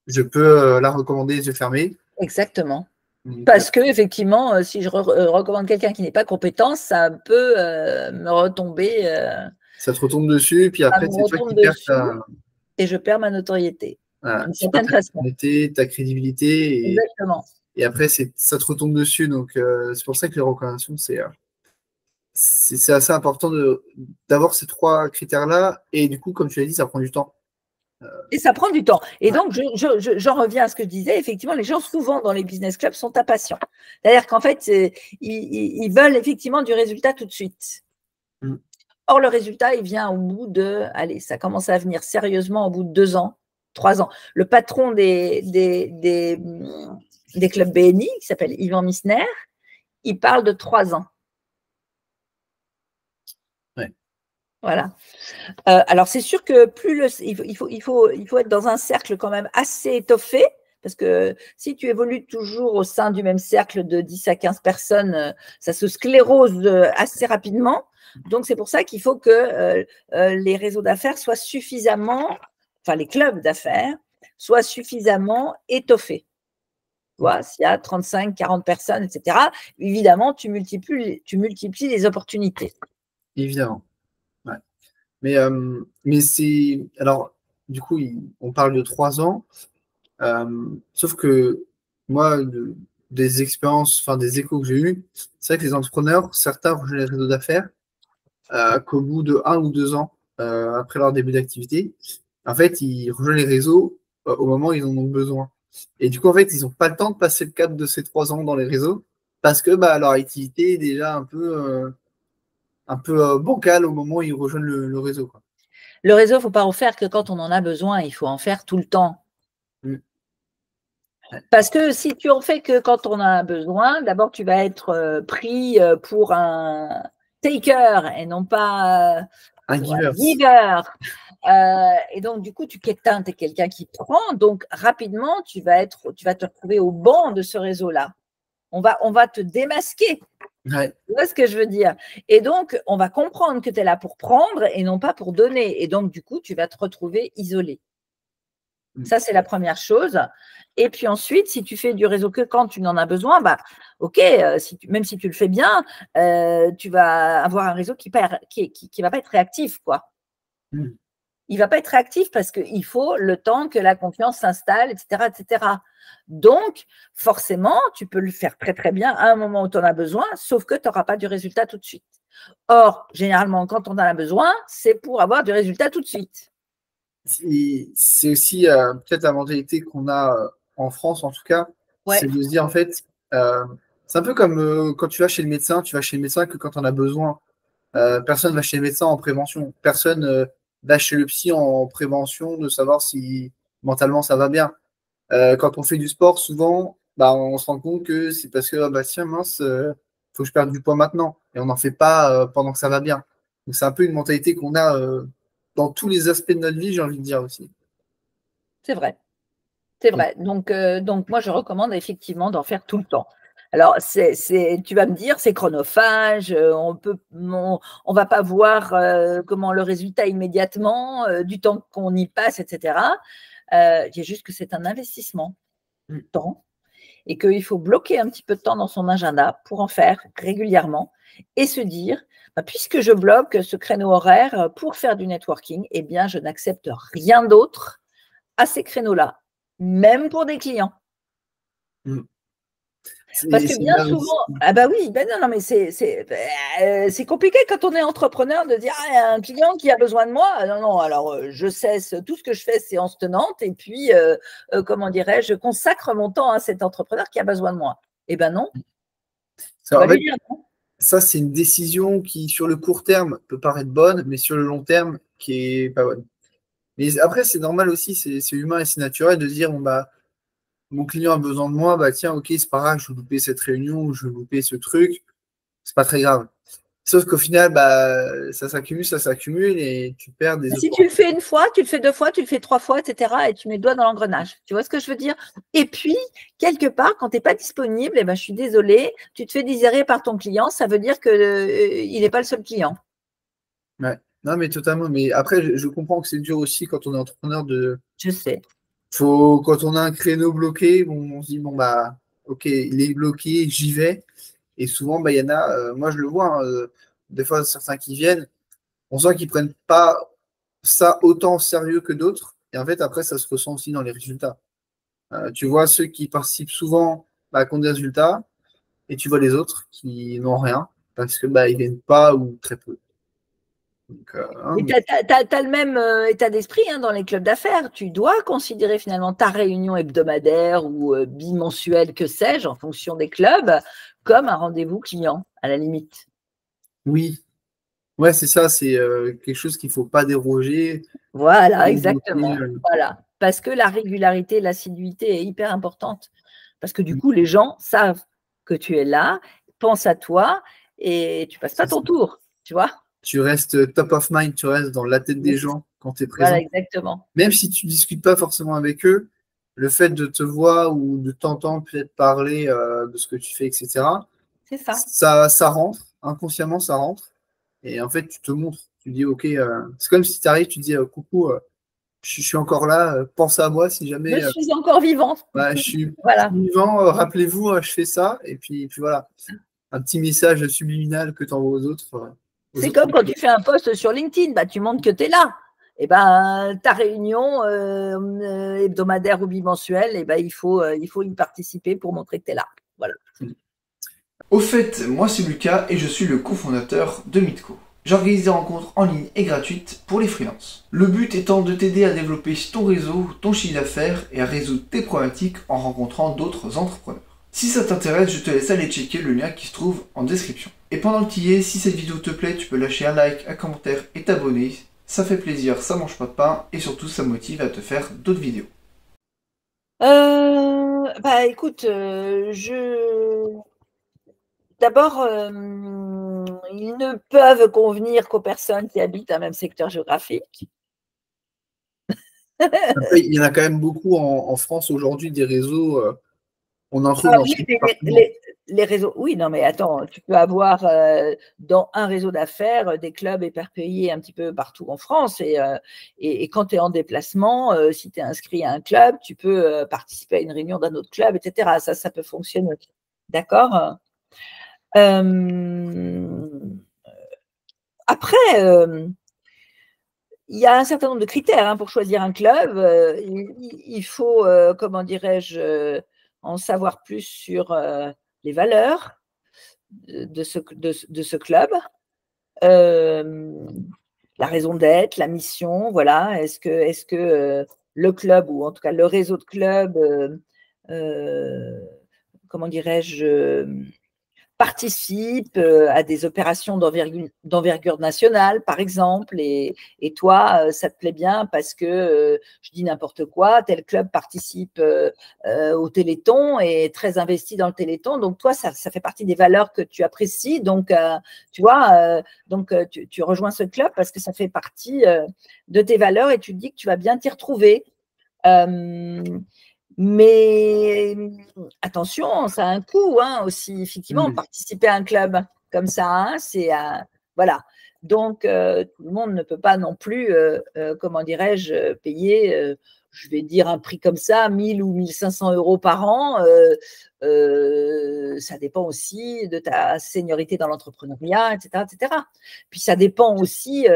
je peux la recommander les yeux fermés. Exactement. Donc, Parce que effectivement, si je recommande quelqu'un qui n'est pas compétent, ça peut me retomber, ça te retombe dessus, et puis ça après, me c'est toi qui retombe perds dessus et je perds ma notoriété d'une tu perds certaine ta façon. communauté, ta crédibilité, Exactement. et après, ça te retombe dessus. Donc, c'est pour ça que les recommandations, c'est assez important d'avoir ces 3 critères-là. Et du coup, comme tu l'as dit, ça prend du temps. Et ça prend du temps. Et Ouais. donc, j'en reviens à ce que je disais. Effectivement, les gens, souvent, dans les business clubs, sont impatients. C'est-à-dire qu'en fait, ils veulent effectivement du résultat tout de suite. Mm. Or, le résultat, il vient au bout de, allez, ça commence à venir sérieusement au bout de 2 ans, 3 ans. Le patron des clubs BNI, qui s'appelle Yvan Missner, il parle de 3 ans. Ouais. Voilà. Alors, c'est sûr que il faut être dans un cercle quand même assez étoffé, parce que si tu évolues toujours au sein du même cercle de 10 à 15 personnes, ça se sclérose assez rapidement. Donc, c'est pour ça qu'il faut que les réseaux d'affaires soient suffisamment, enfin les clubs d'affaires, soient suffisamment étoffés. Tu vois, s'il y a 35, 40 personnes, etc., évidemment, tu multiplies les opportunités. Évidemment. Ouais. Mais c'est. Alors, du coup, on parle de 3 ans. Sauf que moi, des expériences, enfin des échos que j'ai eus, c'est vrai que les entrepreneurs, certains rejoignent les réseaux d'affaires qu'au bout de 1 ou 2 ans après leur début d'activité, en fait, ils rejoignent les réseaux au moment où ils en ont besoin. Et du coup, en fait, ils n'ont pas le temps de passer le cap de ces 3 ans dans les réseaux parce que bah, leur activité est déjà un peu bancale au moment où ils rejoignent le réseau, quoi. Le réseau, il ne faut pas en faire que quand on en a besoin, il faut en faire tout le temps. Mm. Ouais. Parce que si tu en fais que quand on en a besoin, d'abord tu vas être pris pour un taker et non pas Un pour un giver. giver. Et donc du coup, tu es quelqu'un qui prend, donc rapidement tu vas te retrouver au banc de ce réseau-là. On va te démasquer. Ouais. Tu vois ce que je veux dire? Et donc, on va comprendre que tu es là pour prendre et non pas pour donner. Et donc, du coup, tu vas te retrouver isolé. Mm. Ça, c'est la première chose. Et puis ensuite, si tu fais du réseau que quand tu n'en as besoin, bah, ok, même si tu le fais bien, tu vas avoir un réseau qui va pas être réactif, quoi. Mm. Il va pas être réactif parce qu'il faut le temps que la confiance s'installe, etc., etc. Donc, forcément, tu peux le faire très, très bien à un moment où tu en as besoin, sauf que tu n'auras pas du résultat tout de suite. Or, généralement, quand on en a besoin, c'est pour avoir du résultat tout de suite. C'est aussi peut-être la mentalité qu'on a en France, en tout cas, Ouais. c'est de se dire, en fait, euh, c'est un peu comme quand tu vas chez le médecin, tu vas chez le médecin que quand on a besoin. Personne va chez le médecin en prévention. Personne va chez le psy en prévention de savoir si mentalement ça va bien. Quand on fait du sport, souvent, bah, on se rend compte que c'est parce que, ah bah, tiens, mince, faut que je perde du poids maintenant. Et on n'en fait pas pendant que ça va bien. Donc, c'est un peu une mentalité qu'on a dans tous les aspects de notre vie, j'ai envie de dire aussi. C'est vrai. C'est Mm. vrai. Donc, moi, je recommande effectivement d'en faire tout le temps. Alors, tu vas me dire, c'est chronophage, on va pas voir comment le résultat immédiatement, du temps qu'on y passe, etc. Il y a juste que c'est un investissement de Mm. temps et qu'il faut bloquer un petit peu de temps dans son agenda pour en faire régulièrement et se dire, bah, puisque je bloque ce créneau horaire pour faire du networking, eh bien, je n'accepte rien d'autre à ces créneaux-là. même pour des clients. Mm. Parce que bien souvent, ah bah oui, ben non, mais c'est compliqué quand on est entrepreneur de dire, ah, il y a un client qui a besoin de moi. Non, non, alors je cesse, tout ce que je fais, séance tenante, et puis, comment dirais-je, je consacre mon temps à cet entrepreneur qui a besoin de moi. Eh ben non, on va En lui fait, dire non. ça, c'est une décision qui, sur le court terme, peut paraître bonne, mais sur le long terme, qui est pas bonne. Mais après, c'est normal aussi, c'est humain et c'est naturel de dire, bon, bah, mon client a besoin de moi, bah tiens, ok, c'est pas grave, je vais louper cette réunion ou je vais louper ce truc, c'est pas très grave. Sauf qu'au final, bah, ça s'accumule et tu perds des Si tu le opportunités. fais une fois, tu le fais deux fois, tu le fais trois fois, etc., et tu mets le doigt dans l'engrenage. Tu vois ce que je veux dire? Et puis, quelque part, quand tu n'es pas disponible, eh ben, je suis désolée, tu te fais désirer par ton client, ça veut dire qu'il n'est pas le seul client. Ouais. Non, mais totalement. Mais après, je comprends que c'est dur aussi quand on est entrepreneur de. Je sais. Quand on a un créneau bloqué, on se dit, bon, bah, ok, il est bloqué, j'y vais. Et souvent, bah, il y en a, moi je le vois, hein, des fois, certains qui viennent, on sent qu'ils prennent pas ça autant au sérieux que d'autres. Et en fait, après, ça se ressent aussi dans les résultats. Tu vois ceux qui participent souvent, bah, qui ont des résultats, et tu vois les autres qui n'ont rien parce que bah, ils viennent pas ou très peu. Donc, hein, Et tu as, le même état d'esprit hein, dans les clubs d'affaires. Tu dois considérer finalement ta réunion hebdomadaire ou bimensuelle, que sais-je, en fonction des clubs, comme un rendez-vous client, à la limite. oui, ouais, c'est ça, c'est quelque chose qu'il faut pas déroger, Voilà, ou bloquer. exactement. Voilà. Parce que la régularité, l'assiduité est hyper importante. Parce que du coup, les gens savent que tu es là, pensent à toi et tu passes pas C'est ton ça. tour, tu vois? Tu restes top of mind, tu restes dans la tête des gens quand tu es Voilà, présent. exactement. Même si tu discutes pas forcément avec eux, le fait de te voir ou de t'entendre peut-être parler de ce que tu fais, etc., C'est ça. ça rentre, inconsciemment, ça rentre. Et en fait, tu te montres. Tu dis, OK, c'est comme si tu arrives, tu dis, coucou, je suis encore là, pense à moi si Je jamais suis encore vivante. bah, je suis Voilà. vivant, rappelez-vous, je fais ça. Et puis voilà, un petit message subliminal que tu envoies aux C'est autres. comme quand tu fais un post sur LinkedIn, bah, tu montres que tu es là. Et ben, ta réunion hebdomadaire ou bimensuelle, et ben, il faut y participer pour montrer que tu es là. Voilà. Au fait, moi c'est Lucas et je suis le cofondateur de Mitco. J'organise des rencontres en ligne et gratuites pour les freelances. Le but étant de t'aider à développer ton réseau, ton chiffre d'affaires et à résoudre tes problématiques en rencontrant d'autres entrepreneurs. Si ça t'intéresse, je te laisse aller checker le lien qui se trouve en description. Et pendant que tu y es, si cette vidéo te plaît, tu peux lâcher un like, un commentaire et t'abonner. Ça fait plaisir, ça mange pas de pain et surtout ça motive à te faire d'autres vidéos. Bah, écoute, d'abord, ils ne peuvent convenir qu'aux personnes qui habitent un même secteur géographique. Après, il y en a quand même beaucoup en France aujourd'hui, des réseaux, on en trouve Ah dans oui, chaque mais département. les réseaux, oui, non, mais attends, tu peux avoir dans un réseau d'affaires des clubs éparpillés un petit peu partout en France. Et quand tu es en déplacement, si tu es inscrit à un club, tu peux participer à une réunion d'un autre club, etc. Ça peut fonctionner. D'accord? Euh, Après, il y a un certain nombre de critères hein, pour choisir un club. Il faut, comment dirais-je, en savoir plus sur les valeurs de ce club, euh, la raison d'être, la mission, voilà. Est-ce que le club, ou en tout cas le réseau de clubs, euh, comment dirais-je, participe à des opérations d'envergure nationale, par exemple, et toi, ça te plaît bien parce que, je dis n'importe quoi, tel club participe au Téléthon et est très investi dans le Téléthon, donc toi, ça fait partie des valeurs que tu apprécies, donc tu vois, tu rejoins ce club parce que ça fait partie de tes valeurs et tu te dis que tu vas bien t'y retrouver. Euh, mais attention, ça a un coût hein, aussi, effectivement, Mm. participer à un club comme ça, hein, c'est voilà. Donc, tout le monde ne peut pas non plus, comment dirais-je, payer, je vais dire un prix comme ça, 1000 ou 1500 euros par an. Ça dépend aussi de ta seniorité dans l'entrepreneuriat, etc., etc. Puis ça dépend aussi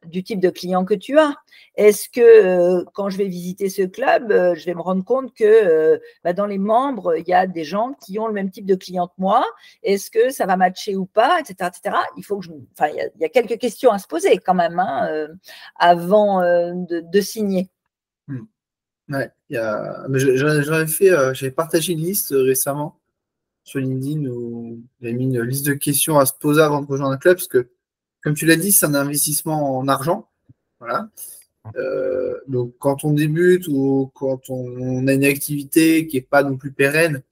du type de client que tu as. Est-ce que quand je vais visiter ce club, je vais me rendre compte que dans les membres, il y a des gens qui ont le même type de client que moi? Est-ce que ça va matcher ou pas, etc., etc. Il faut que il y a quelques questions à se poser quand même avant de signer. Ouais, j'avais partagé une liste récemment sur LinkedIn où j'avais mis une liste de questions à se poser avant de rejoindre un club, parce que, comme tu l'as dit, c'est un investissement en argent. Voilà. Donc, quand on débute ou quand on a une activité qui n'est pas non plus pérenne,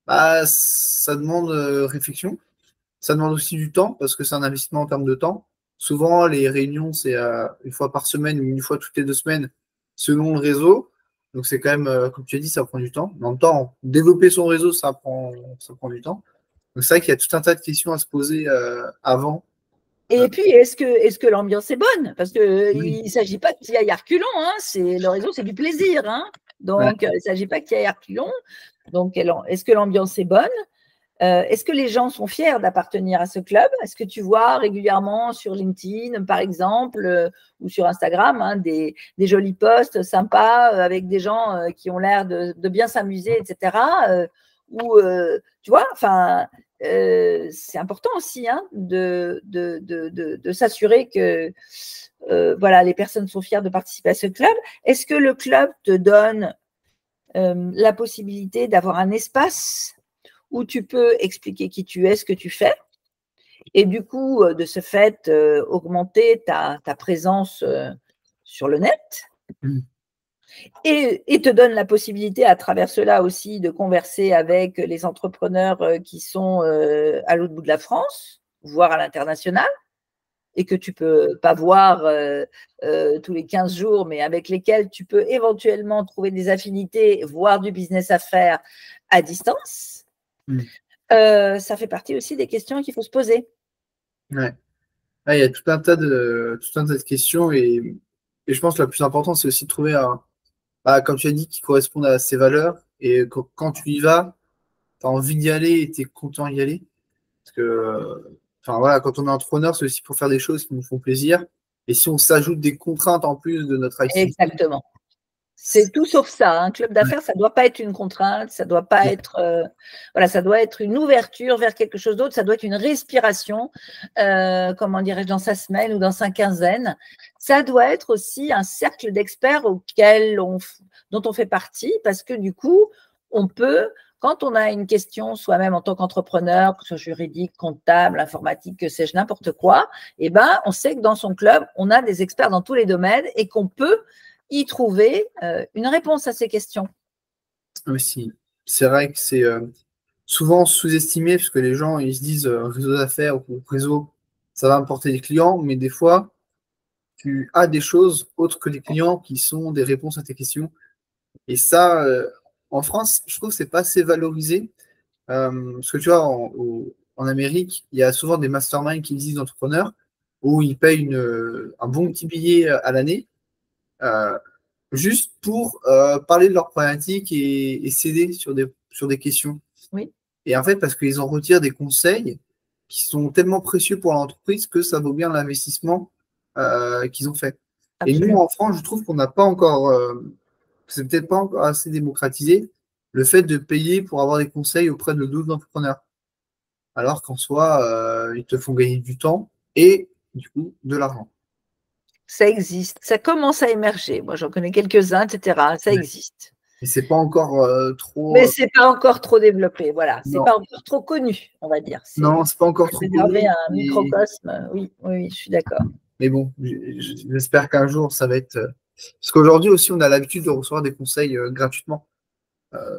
bah, ça demande réflexion. Ça demande aussi du temps, parce que c'est un investissement en termes de temps. Souvent, les réunions, c'est une fois par semaine ou une fois toutes les 2 semaines, selon le réseau. Donc, c'est quand même, comme tu as dit, ça prend du temps. En même temps, développer son réseau, ça prend du temps. Donc, c'est vrai qu'il y a tout un tas de questions à se poser avant. Et puis, est-ce que l'ambiance est bonne? Parce qu'il Oui. ne s'agit pas qu'il y ait à reculons, hein, le réseau, c'est du plaisir. Hein. Ouais. Donc, il ne s'agit pas qu'il y ait à reculons. Donc, est-ce que l'ambiance est bonne? Est-ce que les gens sont fiers d'appartenir à ce club? Est-ce que tu vois régulièrement sur LinkedIn, par exemple, ou sur Instagram, des jolis posts sympas avec des gens qui ont l'air de bien s'amuser, etc. Ou, tu vois, enfin, c'est important aussi de s'assurer que voilà, les personnes sont fières de participer à ce club. Est-ce que le club te donne la possibilité d'avoir un espace où tu peux expliquer qui tu es, ce que tu fais, et du coup, de ce fait, augmenter ta présence sur le net, et te donne la possibilité à travers cela aussi de converser avec les entrepreneurs qui sont à l'autre bout de la France, voire à l'international, et que tu peux pas voir tous les 15 jours, mais avec lesquels tu peux éventuellement trouver des affinités, voire du business à faire à distance. Ça fait partie aussi des questions qu'il faut se poser. Ouais. Ouais, il y a tout un tas de questions, et je pense que la plus importante, c'est aussi de trouver comme tu as dit, qui corresponde à ses valeurs. Et quand tu y vas, tu as envie d'y aller et tu es content d'y aller. Parce que, enfin, voilà, quand on est entrepreneur, c'est aussi pour faire des choses qui nous font plaisir. Et si on s'ajoute des contraintes en plus de notre activité, Exactement. C'est tout sauf ça. Un club ouais, d'affaires, ça ne doit pas être une contrainte, ça doit pas être, voilà, ça doit être une ouverture vers quelque chose d'autre, ça doit être une respiration, comment dirais-je, dans sa semaine ou dans sa quinzaine. Ça doit être aussi un cercle d'experts dont on fait partie, parce que du coup, on peut, quand on a une question, soi-même en tant qu'entrepreneur, que ce soit juridique, comptable, informatique, que sais-je, n'importe quoi, eh ben, on sait que dans son club, on a des experts dans tous les domaines et qu'on peut y trouver une réponse à ces questions. aussi. C'est vrai que c'est souvent sous-estimé, parce que les gens, ils se disent réseau d'affaires ou réseau, ça va apporter des clients, mais des fois, tu as des choses autres que les clients qui sont des réponses à tes questions. Et ça, en France, je trouve que c'est pas assez valorisé. Parce que tu vois, en Amérique, il y a souvent des masterminds qui existent d'entrepreneurs où ils payent un bon petit billet à l'année, euh, juste pour parler de leurs problématiques et s'aider sur des questions. Oui, Et en fait, parce qu'ils en retirent des conseils qui sont tellement précieux pour l'entreprise que ça vaut bien l'investissement qu'ils ont fait. Et nous, absolument. en France, je trouve qu'on n'a pas encore, c'est peut-être pas encore assez démocratisé, le fait de payer pour avoir des conseils auprès de d'autres entrepreneurs. Alors qu'en soi, ils te font gagner du temps et du coup de l'argent. Ça existe, ça commence à émerger. Moi, j'en connais quelques-uns, etc. Ça Ouais. existe. Et c'est pas encore trop. Mais ce n'est pas encore trop développé. Voilà, c'est Non, pas encore trop connu, on va dire. non, c'est pas encore C'est trop réservé connu. à un microcosme. Oui, oui, oui, je suis d'accord. Mais bon, j'espère qu'un jour ça va être. Parce qu'aujourd'hui aussi, on a l'habitude de recevoir des conseils gratuitement.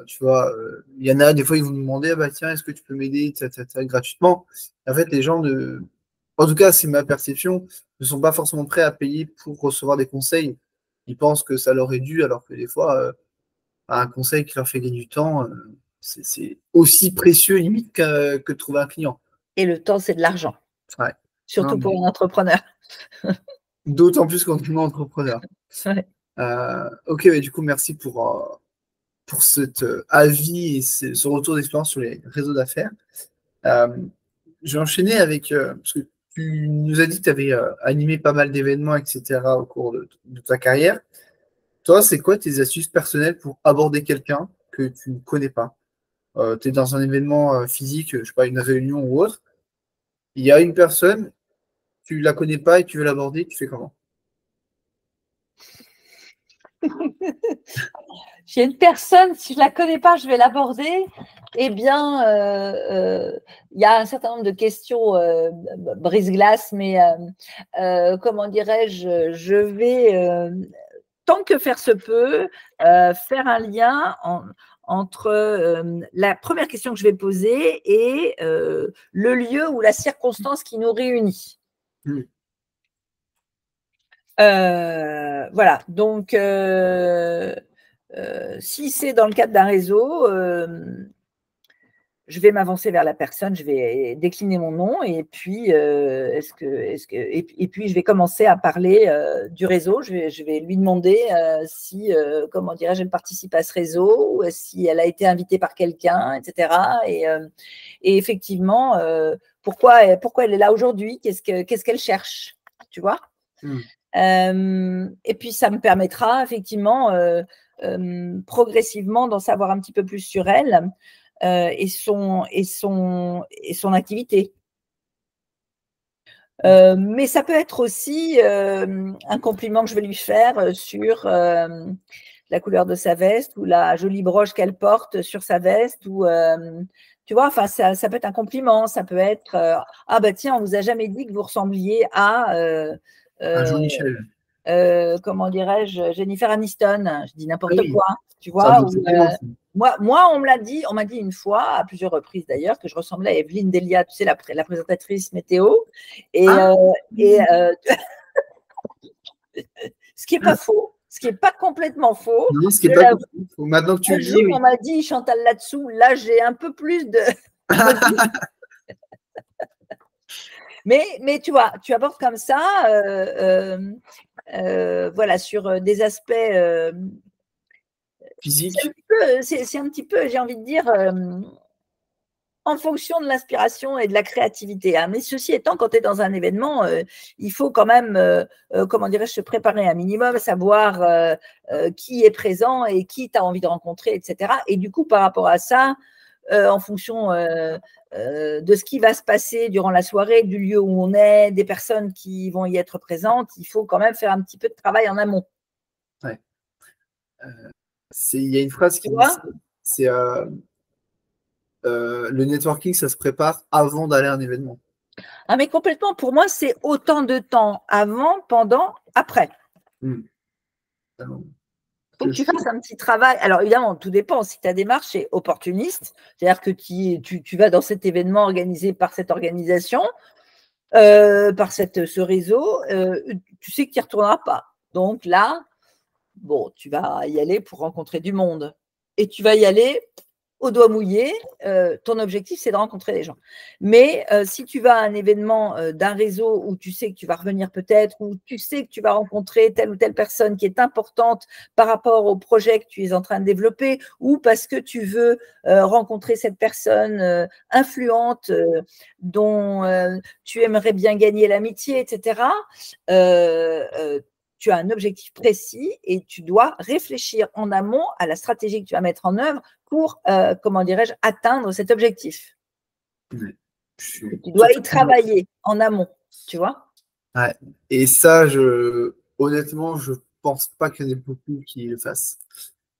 Tu vois, il y en a des fois, ils vont nous demander, ah bah tiens, est-ce que tu peux m'aider, etc., gratuitement. En fait, les gens en tout cas, c'est ma perception, ne sont pas forcément prêts à payer pour recevoir des conseils. Ils pensent que ça leur est dû, alors que des fois, un conseil qui leur fait gagner du temps, c'est aussi précieux limite que de trouver un client. Et le temps, c'est de l'argent, Ouais. Non, surtout pour mais un entrepreneur. d'autant plus quand on est entrepreneur. Ouais. Ok, mais du coup, merci pour cet avis et ce retour d'expérience sur les réseaux d'affaires. Euh, je vais enchaîner avec, parce que Tu nous as dit que tu avais animé pas mal d'événements, etc. au cours de ta carrière. Toi, c'est quoi tes astuces personnelles pour aborder quelqu'un que tu ne connais pas? Tu es dans un événement physique, je sais pas, une réunion ou autre. Il y a une personne, tu la connais pas et tu veux l'aborder, tu fais comment? J'ai une personne, si je ne la connais pas, je vais l'aborder. Eh bien, il y a un certain nombre de questions brise-glace, mais comment dirais-je, je vais, tant que faire se peut, faire un lien entre la première question que je vais poser et le lieu ou la circonstance qui nous réunit. Voilà, donc si c'est dans le cadre d'un réseau, je vais m'avancer vers la personne, je vais décliner mon nom et puis, et puis je vais commencer à parler du réseau. Je vais lui demander si, comment dirais-je, elle participe à ce réseau, ou si elle a été invitée par quelqu'un, etc. Et effectivement, pourquoi elle est là aujourd'hui, qu'est-ce qu'elle cherche, tu vois? Et puis, ça me permettra effectivement progressivement d'en savoir un petit peu plus sur elle et son activité. Mais ça peut être aussi un compliment que je vais lui faire sur la couleur de sa veste ou la jolie broche qu'elle porte sur sa veste, ou tu vois, enfin ça peut être un compliment, ça peut être ah bah tiens, on vous a jamais dit que vous ressembliez à Jean-Michel. comment dirais-je, Jennifer Aniston, je dis n'importe Oui, quoi, tu vois. Moi, on m'a dit une fois, à plusieurs reprises d'ailleurs, que je ressemblais à Evelyne Delia, tu sais, la présentatrice météo. Et, ce qui n'est pas faux, ce qui n'est pas complètement faux. Non, ce qui n'est pas faux. Maintenant que tu le dis, on m'a dit Chantal là-dessous, là, j'ai un peu plus de. Mais tu vois, tu abordes comme ça, voilà, sur des aspects physiques. C'est un petit peu, j'ai envie de dire, en fonction de l'inspiration et de la créativité. Hein. Mais ceci étant, quand tu es dans un événement, il faut quand même, comment dirais-je, se préparer un minimum, savoir qui est présent et qui tu as envie de rencontrer, etc. Et du coup, par rapport à ça, en fonction de ce qui va se passer durant la soirée, du lieu où on est, des personnes qui vont y être présentes, il faut quand même faire un petit peu de travail en amont. Ouais. Il y a une phrase qui dit, c'est le networking, ça se prépare avant d'aller à un événement. Ah, mais complètement, pour moi, c'est autant de temps avant, pendant, après. Il faut que tu fasses un petit travail. Alors, évidemment, tout dépend. Si ta démarche est opportuniste, c'est-à-dire que tu vas dans cet événement organisé par cette organisation, par ce réseau, tu sais que tu n'y retourneras pas. Donc là, bon, tu vas y aller pour rencontrer du monde. Et tu vas y aller au doigt mouillé. Ton objectif, c'est de rencontrer des gens. Mais si tu vas à un événement d'un réseau où tu sais que tu vas revenir peut-être, où tu sais que tu vas rencontrer telle ou telle personne qui est importante par rapport au projet que tu es en train de développer, ou parce que tu veux rencontrer cette personne influente dont tu aimerais bien gagner l'amitié, etc., tu as un objectif précis et tu dois réfléchir en amont à la stratégie que tu vas mettre en œuvre pour, comment dirais-je, atteindre cet objectif. Tu dois y travailler en amont, tu vois. Ouais. Et ça, honnêtement, je pense pas qu'il y en ait beaucoup qui le fassent.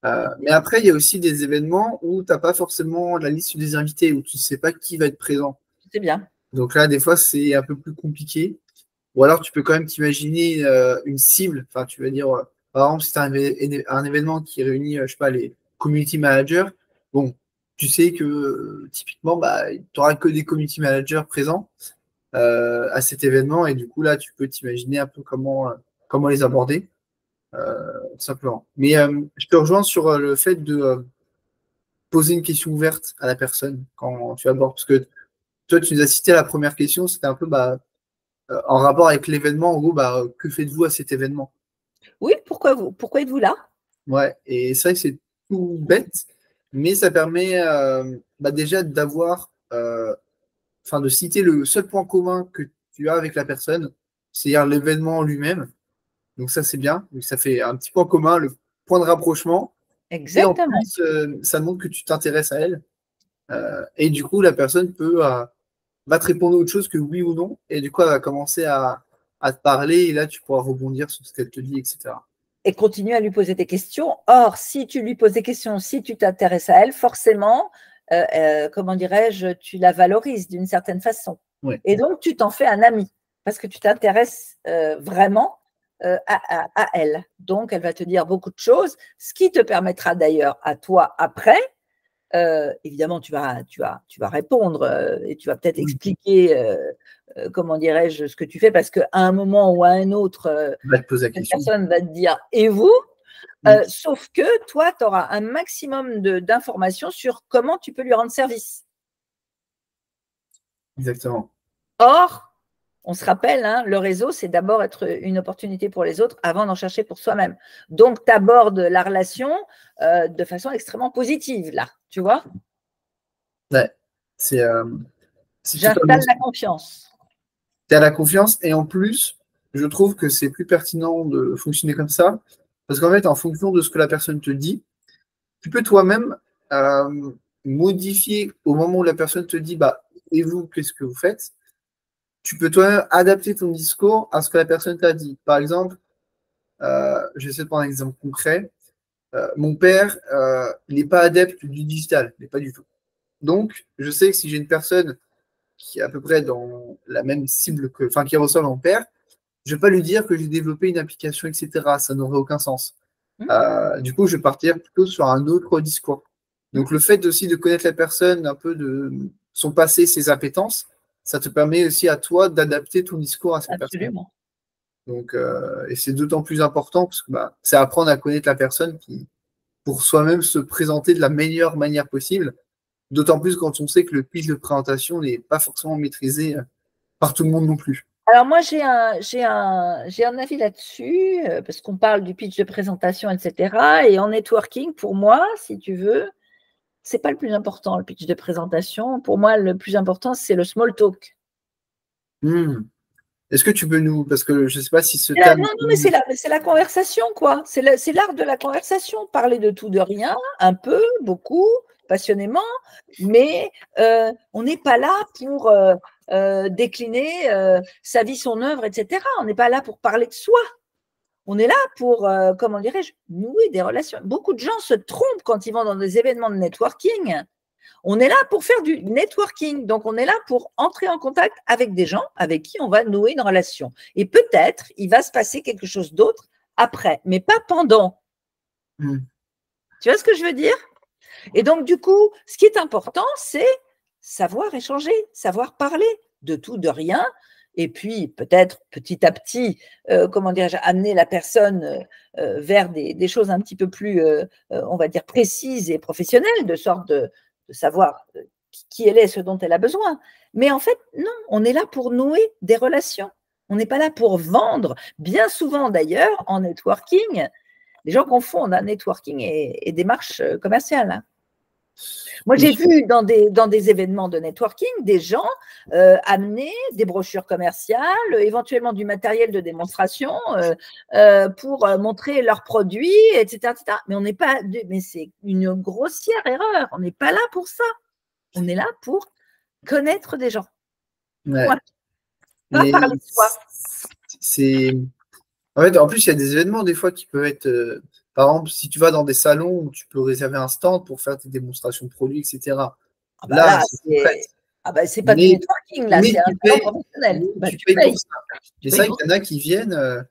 Mais après, il y a aussi des événements où tu n'as pas forcément la liste des invités, où tu ne sais pas qui va être présent. C'est bien. Donc là, des fois, c'est un peu plus compliqué. Ou alors, tu peux quand même t'imaginer une cible. Enfin, tu vas dire, par exemple, si tu as un événement qui réunit, je sais pas, les community managers, bon, tu sais que typiquement, bah, tu n'auras que des community managers présents à cet événement. Et du coup, là, tu peux t'imaginer un peu comment les aborder, tout simplement. Mais je te rejoins sur le fait de poser une question ouverte à la personne quand tu abordes. Parce que toi, tu nous as cité la première question, c'était un peu bah, en rapport avec l'événement, en gros, bah, que faites-vous à cet événement? Oui, pourquoi êtes-vous là? Ouais, et c'est vrai que c'est tout bête, mais ça permet bah, déjà d'avoir, enfin de citer le seul point commun que tu as avec la personne, c'est-à-dire l'événement lui-même. Donc ça, c'est bien. Donc, ça fait un petit point commun, le point de rapprochement. Et en Exactement. plus, ça montre que tu t'intéresses à elle. Et du coup, la personne va te répondre autre chose que oui ou non. Et du coup, elle va commencer à te parler. Et là, tu pourras rebondir sur ce qu'elle te dit, etc. Et continue à lui poser des questions. Or, si tu lui poses des questions, si tu t'intéresses à elle, forcément, comment dirais-je, tu la valorises d'une certaine façon. Ouais. Et donc, tu t'en fais un ami parce que tu t'intéresses vraiment à elle. Donc, elle va te dire beaucoup de choses, ce qui te permettra d'ailleurs à toi après. Évidemment, tu vas répondre et tu vas peut-être expliquer, comment dirais-je, ce que tu fais, parce qu'à un moment ou à un autre, Elle va te poser la cette question. personne va te dire « et vous ?» Sauf que toi, tu auras un maximum d'informations sur comment tu peux lui rendre service. Exactement. Or, on se rappelle, hein, le réseau, c'est d'abord être une opportunité pour les autres avant d'en chercher pour soi-même. Donc, tu abordes la relation de façon extrêmement positive, là, tu vois? Ouais. C'est totalement J'installe ça. la confiance. Tu as la confiance et en plus, je trouve que c'est plus pertinent de fonctionner comme ça parce qu'en fait, en fonction de ce que la personne te dit, tu peux toi-même euh, modifier au moment où la personne te dit bah, et vous, qu'est-ce que vous faites? Tu peux toi-même adapter ton discours à ce que la personne t'a dit. Par exemple, je vais essayer de prendre un exemple concret. Mon père, il n'est pas adepte du digital, il n'est pas du tout. Donc, je sais que si j'ai une personne qui est à peu près dans la même cible enfin, qui ressemble à mon père, je ne vais pas lui dire que j'ai développé une application, etc. Ça n'aurait aucun sens. Du coup, je vais partir plutôt sur un autre discours. Donc, le fait aussi de connaître la personne, un peu de son passé, ses appétences, ça te permet aussi à toi d'adapter ton discours à cette personne. Absolument. Donc, et c'est d'autant plus important parce que bah, c'est apprendre à connaître la personne pour soi-même se présenter de la meilleure manière possible. D'autant plus quand on sait que le pitch de présentation n'est pas forcément maîtrisé par tout le monde non plus. Alors moi, j'ai un avis là-dessus, parce qu'on parle du pitch de présentation, etc. Et en networking, pour moi, si tu veux, c'est pas le plus important, le pitch de présentation. Pour moi, le plus important, c'est le small talk. Est-ce que tu peux nous... Parce que je ne sais pas si ce Non, terme... non, mais c'est la conversation, quoi. C'est l'art de la conversation. Parler de tout, de rien, un peu, beaucoup, passionnément, mais on n'est pas là pour décliner sa vie, son œuvre, etc. On n'est pas là pour parler de soi. On est là pour, comment dirais-je, nouer des relations. Beaucoup de gens se trompent quand ils vont dans des événements de networking. On est là pour faire du networking. Donc, on est là pour entrer en contact avec des gens avec qui on va nouer une relation. Et peut-être, il va se passer quelque chose d'autre après, mais pas pendant. Tu vois ce que je veux dire? Et donc, du coup, ce qui est important, c'est savoir échanger, savoir parler de tout, de rien. Et puis, peut-être, petit à petit, comment dirais-je, amener la personne vers des choses un petit peu plus, on va dire, précises et professionnelles, de sorte de savoir qui elle est, ce dont elle a besoin. Mais en fait, non, on est là pour nouer des relations. On n'est pas là pour vendre. Bien souvent, d'ailleurs, en networking, les gens confondent networking et démarche commerciale. Hein. Moi, j'ai vu dans des événements de networking des gens amener des brochures commerciales, éventuellement du matériel de démonstration pour montrer leurs produits, etc., etc. Mais c'est une grossière erreur. On n'est pas là pour ça. On est là pour connaître des gens. Ouais. Voilà. Pas parler de soi. En fait, en plus, il y a des événements des fois qui peuvent être... par exemple, si tu vas dans des salons où tu peux réserver un stand pour faire tes démonstrations de produits, etc. Ah bah là, c'est pas du networking, là, c'est un salon professionnel. Tu payes pour ça. Mais c'est vrai qu'il y en a qui viennent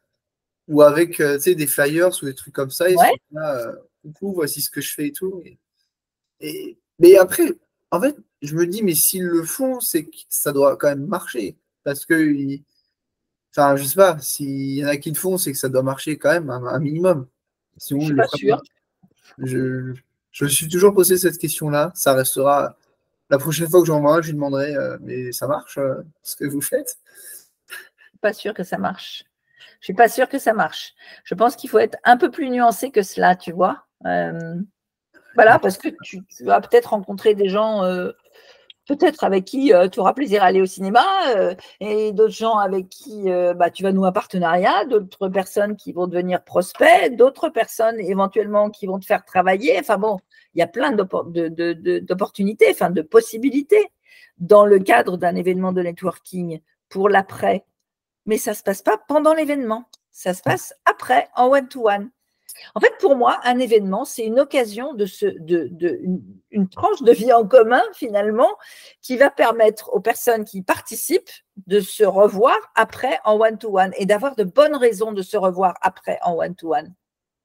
ou avec des flyers ou des trucs comme ça, ils sont là, coucou, voici ce que je fais et tout. Mais après, en fait, je me dis, mais s'ils le font, c'est que ça doit quand même marcher. Parce que, enfin, je sais pas, s'il y en a qui le font, c'est que ça doit marcher quand même un minimum. Sinon, je suis pas sûre. Je me suis toujours posé cette question-là. Ça restera. La prochaine fois que j'en vois un, je lui demanderai, mais ça marche ce que vous faites? Je suis pas sûre que ça marche. Je suis pas sûre que ça marche. Je pense qu'il faut être un peu plus nuancé que cela, tu vois. Voilà, parce que tu vas peut-être rencontrer des gens peut-être avec qui tu auras plaisir à aller au cinéma, et d'autres gens avec qui tu vas nouer un partenariat, d'autres personnes qui vont devenir prospects, d'autres personnes éventuellement qui vont te faire travailler. Enfin bon, il y a plein d'opportunités, enfin de possibilités dans le cadre d'un événement de networking pour l'après. Mais ça ne se passe pas pendant l'événement, ça se passe après, en one-to-one. En fait, pour moi, un événement, c'est une occasion une tranche de vie en commun, finalement, qui va permettre aux personnes qui participent de se revoir après en one-to-one et d'avoir de bonnes raisons de se revoir après en one-to-one.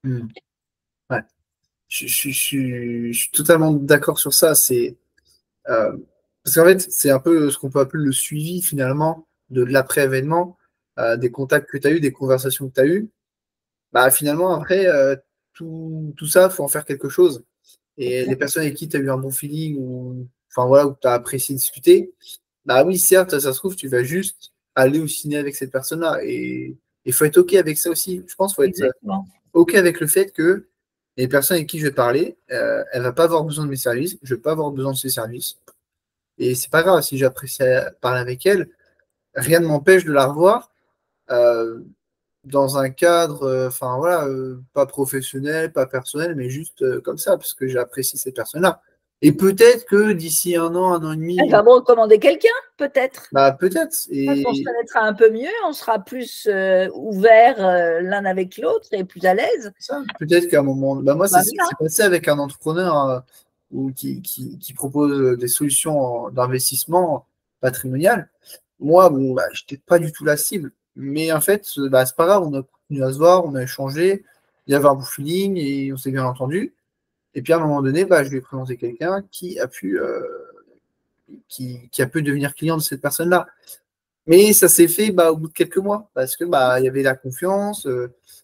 Ouais. Je suis totalement d'accord sur ça. Parce qu'en fait, c'est un peu ce qu'on peut appeler le suivi, finalement, de l'après-événement, des contacts que tu as eus, des conversations que tu as eues. Bah, finalement, après, tout ça, il faut en faire quelque chose. Et les personnes avec qui tu as eu un bon feeling ou enfin voilà, où tu as apprécié discuter, bah oui, certes, ça se trouve, tu vas juste aller au ciné avec cette personne-là. Et il faut être OK avec ça aussi. Je pense qu'il faut être OK avec le fait que les personnes avec qui je vais parler, elle ne va pas avoir besoin de mes services, je ne vais pas avoir besoin de ses services. Et c'est pas grave, si j'apprécie parler avec elle, rien ne m'empêche de la revoir. Dans un cadre, enfin voilà, pas professionnel, pas personnel, mais juste comme ça, parce que j'apprécie cette personne-là. Et peut-être que d'ici un an et demi, Elle va me recommander quelqu'un, peut-être. bah peut-être. On se connaîtra un peu mieux, on sera plus ouverts l'un avec l'autre et plus à l'aise. Peut-être qu'à un moment, bah moi, c'est passé avec un entrepreneur qui propose des solutions d'investissement patrimonial. Moi, bon, bah, je n'étais pas du tout la cible. Mais en fait, bah, c'est pas grave, on a continué à se voir, on a échangé, il y avait un bon feeling et on s'est bien entendu. Et puis à un moment donné, bah, je lui ai présenté quelqu'un qui a pu devenir client de cette personne-là. Mais ça s'est fait au bout de quelques mois, parce que il y avait la confiance.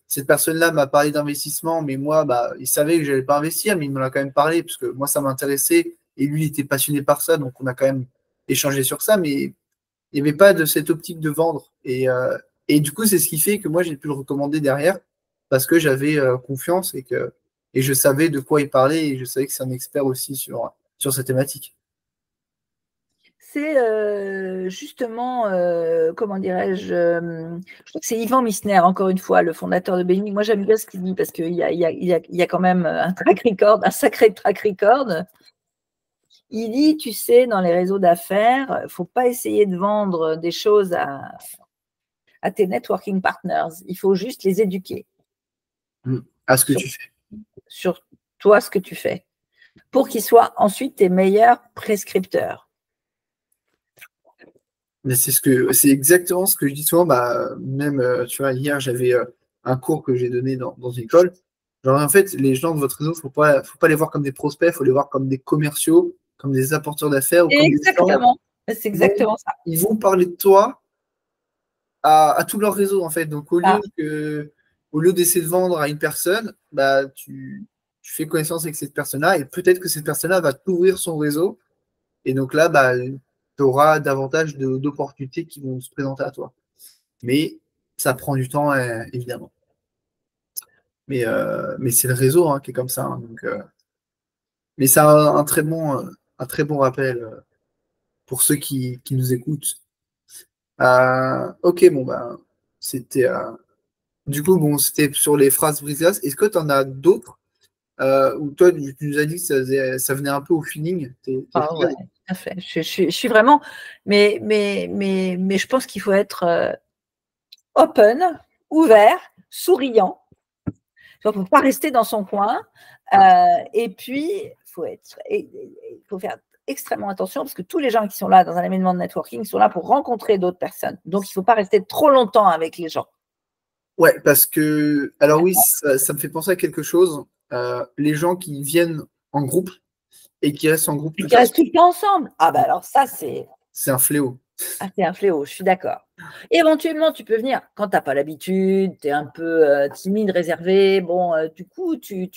Cette personne-là m'a parlé d'investissement, mais moi, il savait que je n'allais pas investir, mais il m'en a quand même parlé, parce que moi, ça m'intéressait, et lui, il était passionné par ça, donc on a quand même échangé sur ça, mais il n'y avait pas de cette optique de vendre. Et du coup, c'est ce qui fait que moi, j'ai pu le recommander derrière, parce que j'avais confiance et je savais de quoi il parlait, et je savais que c'est un expert aussi sur cette thématique. C'est justement, comment dirais-je, je crois que c'est Yvan Missner, encore une fois, le fondateur de Bainy. Moi, j'aime bien ce qu'il dit parce qu'il y a quand même un track record, un sacré track record. Il dit, tu sais, dans les réseaux d'affaires, il ne faut pas essayer de vendre des choses à tes networking partners. Il faut juste les éduquer. À ce que tu fais. Sur toi, ce que tu fais. Pour qu'ils soient ensuite tes meilleurs prescripteurs. Mais c'est exactement ce que je dis souvent. Même, tu vois, hier, j'avais un cours que j'ai donné dans une école. Genre, en fait, les gens de votre réseau, faut pas les voir comme des prospects, il faut les voir comme des commerciaux, comme des apporteurs d'affaires. Exactement. C'est exactement ça. Ils vont parler de toi à tout leur réseau, en fait. Donc, au lieu d'essayer de vendre à une personne, tu fais connaissance avec cette personne-là et peut-être que cette personne-là va t'ouvrir son réseau. Et donc là, tu auras davantage d'opportunités qui vont se présenter à toi. Mais ça prend du temps, évidemment. Mais c'est le réseau qui est comme ça. Mais c'est un très bon rappel pour ceux qui nous écoutent. Ok, bon, c'était. Du coup, bon, c'était sur les phrases brisées. Est-ce que tu en as d'autres ou toi, tu nous as dit que ça venait un peu au feeling? Ouais, tout à fait. Je suis vraiment. Mais je pense qu'il faut être open, ouvert, souriant. Il ne faut pas rester dans son coin. Et puis, il faut faire extrêmement attention parce que tous les gens qui sont là dans un événement de networking sont là pour rencontrer d'autres personnes. Donc, il ne faut pas rester trop longtemps avec les gens. Ouais, parce que, alors oui, ça me fait penser à quelque chose. Les gens qui viennent en groupe et qui restent en groupe tout le temps ensemble. Ah alors ça, c'est un fléau. Ah, c'est un fléau, je suis d'accord. Éventuellement, tu peux venir quand tu n'as pas l'habitude, tu es un peu timide, réservé. Bon, du coup, tu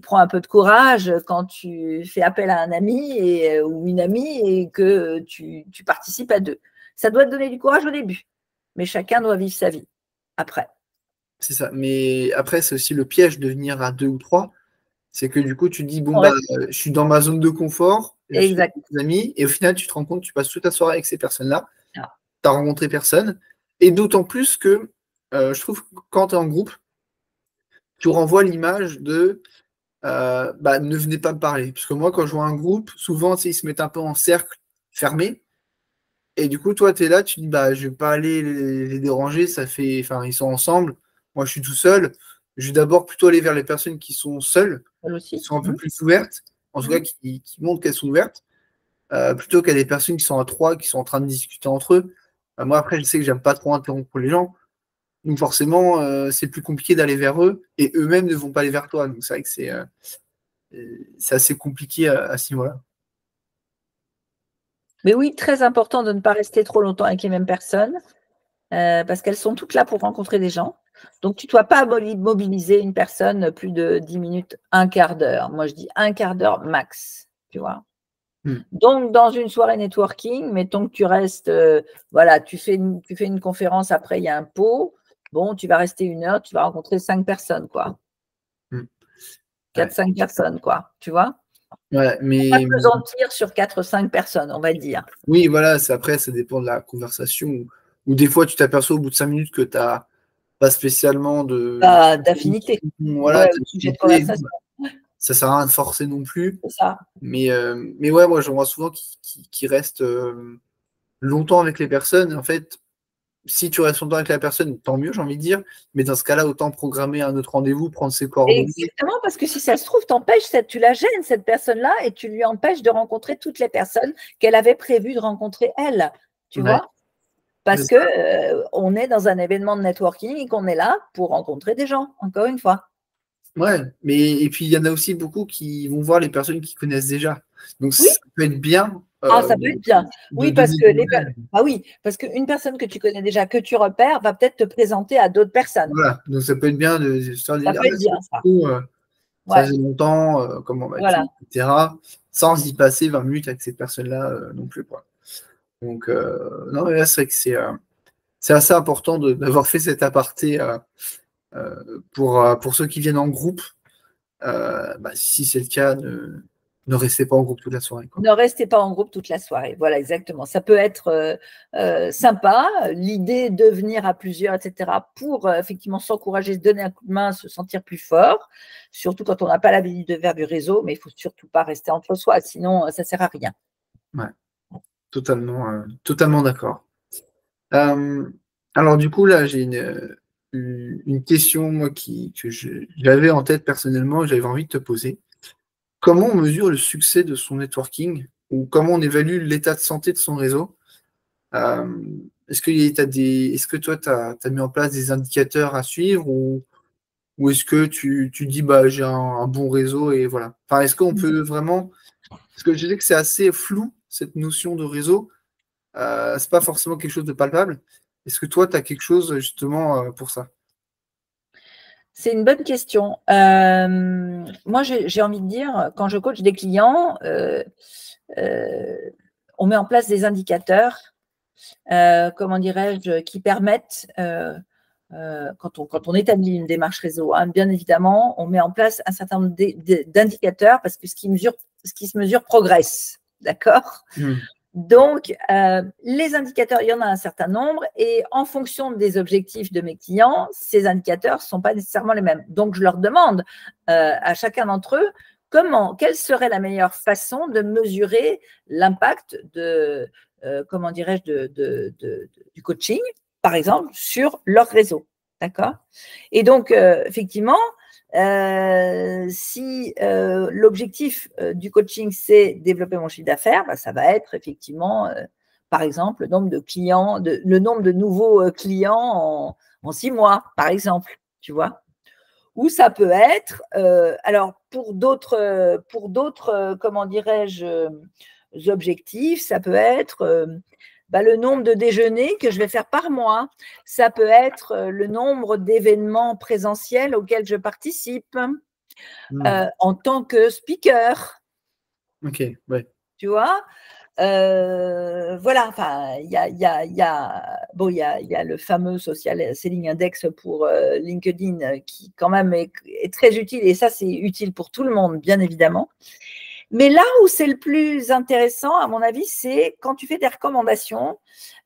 prends un peu de courage quand tu fais appel à un ami ou une amie et que tu participes à deux. Ça doit te donner du courage au début, mais chacun doit vivre sa vie après. C'est ça. Mais après, c'est aussi le piège de venir à 2 ou 3 C'est que du coup, tu te dis, bon, On bah, reste- je suis dans ma zone de confort, je suis avec Exact. mes amis, et au final, tu te rends compte, tu passes toute la soirée avec ces personnes-là, Ah, tu n'as rencontré personne. Et d'autant plus que je trouve que quand tu es en groupe, tu renvoies l'image de bah, ne venez pas me parler. Parce que moi, quand je vois un groupe, souvent, tu sais, ils se mettent un peu en cercle fermé. Et du coup, toi, tu es là, tu dis, bah, je vais pas aller les déranger, ça fait, enfin, ils sont ensemble, moi, je suis tout seul. Je vais d'abord plutôt aller vers les personnes qui sont seules, elle qui aussi. sont un peu plus ouvertes, en tout cas, qui montrent qu'elles sont ouvertes, plutôt qu'à des personnes qui sont à trois, qui sont en train de discuter entre eux. Moi, après, je sais que j'aime pas trop interrompre les gens. Donc, forcément, c'est plus compliqué d'aller vers eux et eux-mêmes ne vont pas aller vers toi. Donc, c'est vrai que c'est assez compliqué à ce niveau-là. Mais oui, très important de ne pas rester trop longtemps avec les mêmes personnes parce qu'elles sont toutes là pour rencontrer des gens. Donc, tu ne dois pas mobiliser une personne plus de 10 minutes, un quart d'heure. Moi, je dis un quart d'heure max, tu vois. Hmm. Donc, dans une soirée networking, mettons que tu restes, voilà, tu fais une conférence, après, il y a un pot. Bon, tu vas rester 1 heure, tu vas rencontrer 5 personnes, quoi. Hmm. 4-5 personnes, quoi, tu vois. Ouais, Pas mais pesantir sur 4-5 personnes, on va dire. oui, voilà, après, ça dépend de la conversation. Ou des fois, tu t'aperçois au bout de 5 minutes que tu n'as pas spécialement de. D'affinité. Voilà, Ouais, sujet de conversation, ça sert à rien de forcer non plus. c'est ça. Mais ouais, moi, je vois souvent qu'ils restent longtemps avec les personnes. En fait, si tu restes longtemps avec la personne, tant mieux, j'ai envie de dire. Mais dans ce cas-là, autant programmer un autre rendez-vous, prendre ses coordonnées. Exactement, parce que si ça se trouve, tu la gênes, cette personne-là, et tu lui empêches de rencontrer toutes les personnes qu'elle avait prévu de rencontrer elle, tu Ouais, vois? Parce que on est dans un événement de networking et qu'on est là pour rencontrer des gens, encore une fois. ouais, mais et puis il y en a aussi beaucoup qui vont voir les personnes qu'ils connaissent déjà. Donc Oui, ça peut être bien ça peut être bien. de Oui, parce donner que des nouvelles. oui, parce qu'une personne que tu connais déjà, que tu repères, va peut-être te présenter à d'autres personnes. Voilà, donc ça peut être bien de se Ça dire, peut être bien, ça. ça Ouais, faisait longtemps, comment vas-tu, voilà. etc. Sans y passer 20 minutes avec cette personne-là non plus, quoi. Donc, non, mais là, c'est vrai que c'est assez important d'avoir fait cet aparté pour ceux qui viennent en groupe. Bah, si c'est le cas, ne restez pas en groupe toute la soirée, quoi. Ne restez pas en groupe toute la soirée. Voilà, exactement. Ça peut être sympa, l'idée de venir à plusieurs, etc., pour effectivement s'encourager, se donner un coup de main, se sentir plus fort, surtout quand on n'a pas l'habitude de faire du réseau, mais il ne faut surtout pas rester entre soi, sinon ça ne sert à rien. Ouais, totalement d'accord. Euh, alors du coup, là, j'ai une question moi, j'avais en tête personnellement, et j'avais envie de te poser. Comment on mesure le succès de son networking ou comment on évalue l'état de santé de son réseau? Euh, est-ce que toi, tu as mis en place des indicateurs à suivre ou est-ce que tu dis bah, j'ai un bon réseau et voilà. Enfin, est-ce qu'on peut vraiment. Parce que je sais que c'est assez flou, cette notion de réseau. C'est pas forcément quelque chose de palpable. Est-ce que toi, tu as quelque chose justement pour ça? C'est une bonne question. Moi, j'ai envie de dire, quand je coach des clients, euh, on met en place des indicateurs, comment dirais-je, qui permettent, quand on établit une démarche réseau, hein, bien évidemment, on met en place un certain nombre d'indicateurs parce que ce qui se mesure progresse. D'accord? Donc, les indicateurs, il y en a un certain nombre et en fonction des objectifs de mes clients, ces indicateurs ne sont pas nécessairement les mêmes. Donc, je leur demande à chacun d'entre eux quelle serait la meilleure façon de mesurer l'impact comment dirais-je, du coaching, par exemple, sur leur réseau. D'accord? Et donc, effectivement, si l'objectif du coaching, c'est développer mon chiffre d'affaires, bah, ça va être effectivement, par exemple, le nombre de nouveaux clients en 6 mois, par exemple, tu vois. Ou ça peut être, alors pour d'autres, comment dirais-je, objectifs, ça peut être le nombre de déjeuners que je vais faire par mois. Ça peut être le nombre d'événements présentiels auxquels je participe en tant que speaker, Ok, ouais. tu vois. Voilà, enfin, il y a le fameux social selling index pour LinkedIn qui quand même est très utile, et ça c'est utile pour tout le monde, bien évidemment. Mais là où c'est le plus intéressant, à mon avis, c'est quand tu fais des recommandations,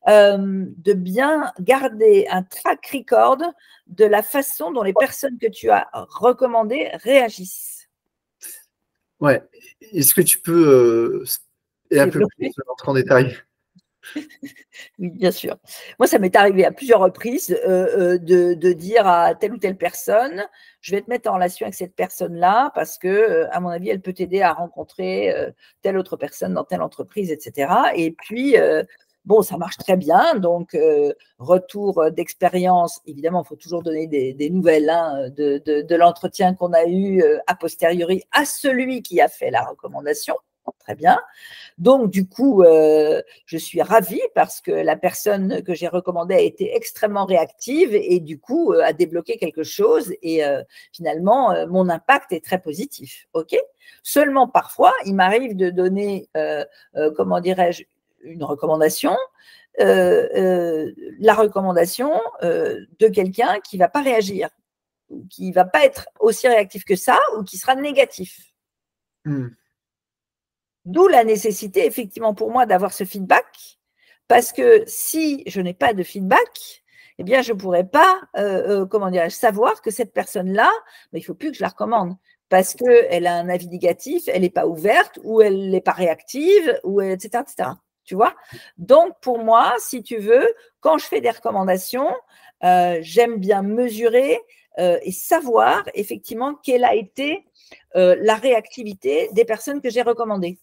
de bien garder un track record de la façon dont les personnes que tu as recommandées réagissent. Ouais. Est-ce que tu peux et un peu plus rentrer en détail? Oui, bien sûr. Moi, ça m'est arrivé à plusieurs reprises de dire à telle ou telle personne, je vais te mettre en relation avec cette personne-là parce que, à mon avis, elle peut t'aider à rencontrer telle autre personne dans telle entreprise, etc. Et puis, bon, ça marche très bien. Donc, retour d'expérience, évidemment, il faut toujours donner des nouvelles hein, de l'entretien qu'on a eu a posteriori à celui qui a fait la recommandation. Très bien. Donc, du coup, je suis ravie parce que la personne que j'ai recommandée a été extrêmement réactive et du coup, a débloqué quelque chose et finalement, mon impact est très positif. OK ? Seulement, parfois, il m'arrive de donner, comment dirais-je, une recommandation, la recommandation de quelqu'un qui ne va pas réagir, ou qui ne va pas être aussi réactif que ça ou qui sera négatif. D'où la nécessité, effectivement, pour moi, d'avoir ce feedback, parce que si je n'ai pas de feedback, eh bien, je ne pourrais pas, comment dirais-je, savoir que cette personne-là, il ne faut plus que je la recommande, parce qu'elle a un avis négatif, elle n'est pas ouverte, ou elle n'est pas réactive, ou etc., etc. Tu vois ? Donc, pour moi, si tu veux, quand je fais des recommandations, j'aime bien mesurer et savoir, effectivement, quelle a été la réactivité des personnes que j'ai recommandées.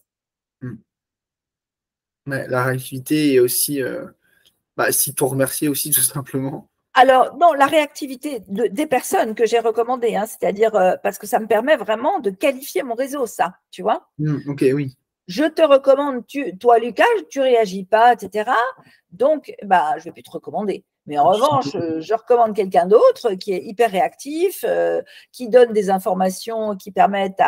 Ouais, la réactivité et aussi, si pour remercier aussi, tout simplement. Alors, non, la réactivité des personnes que j'ai recommandées, hein, c'est-à-dire parce que ça me permet vraiment de qualifier mon réseau, ça, tu vois. Ok, oui. Je te recommande, toi, Lucas, tu ne réagis pas, etc. Donc, je ne vais plus te recommander. Mais en revanche, je recommande quelqu'un d'autre qui est hyper réactif, qui donne des informations qui permettent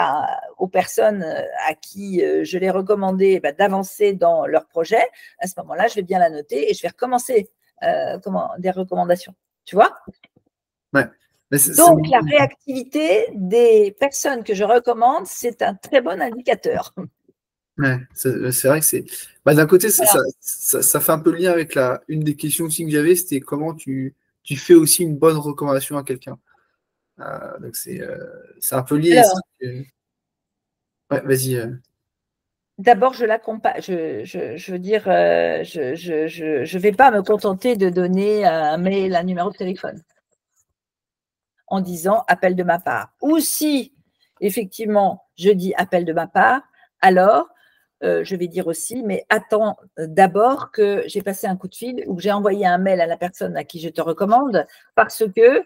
aux personnes à qui je l'ai recommandé d'avancer dans leur projet. À ce moment-là, je vais bien la noter et je vais recommencer des recommandations. Tu vois ? Ouais. Donc, la réactivité des personnes que je recommande, c'est un très bon indicateur. Ouais, c'est vrai que c'est. D'un côté, ça fait un peu le lien avec une des questions aussi que j'avais, c'était comment tu fais aussi une bonne recommandation à quelqu'un. Donc c'est un peu lié. Alors, ouais, vas-y. D'abord, je l'accompagne. Je veux dire, je vais pas me contenter de donner un mail, un numéro de téléphone en disant appel de ma part. Ou si, effectivement, je dis appel de ma part, alors je vais dire aussi, mais attends d'abord que j'ai passé un coup de fil ou que j'ai envoyé un mail à la personne à qui je te recommande parce que,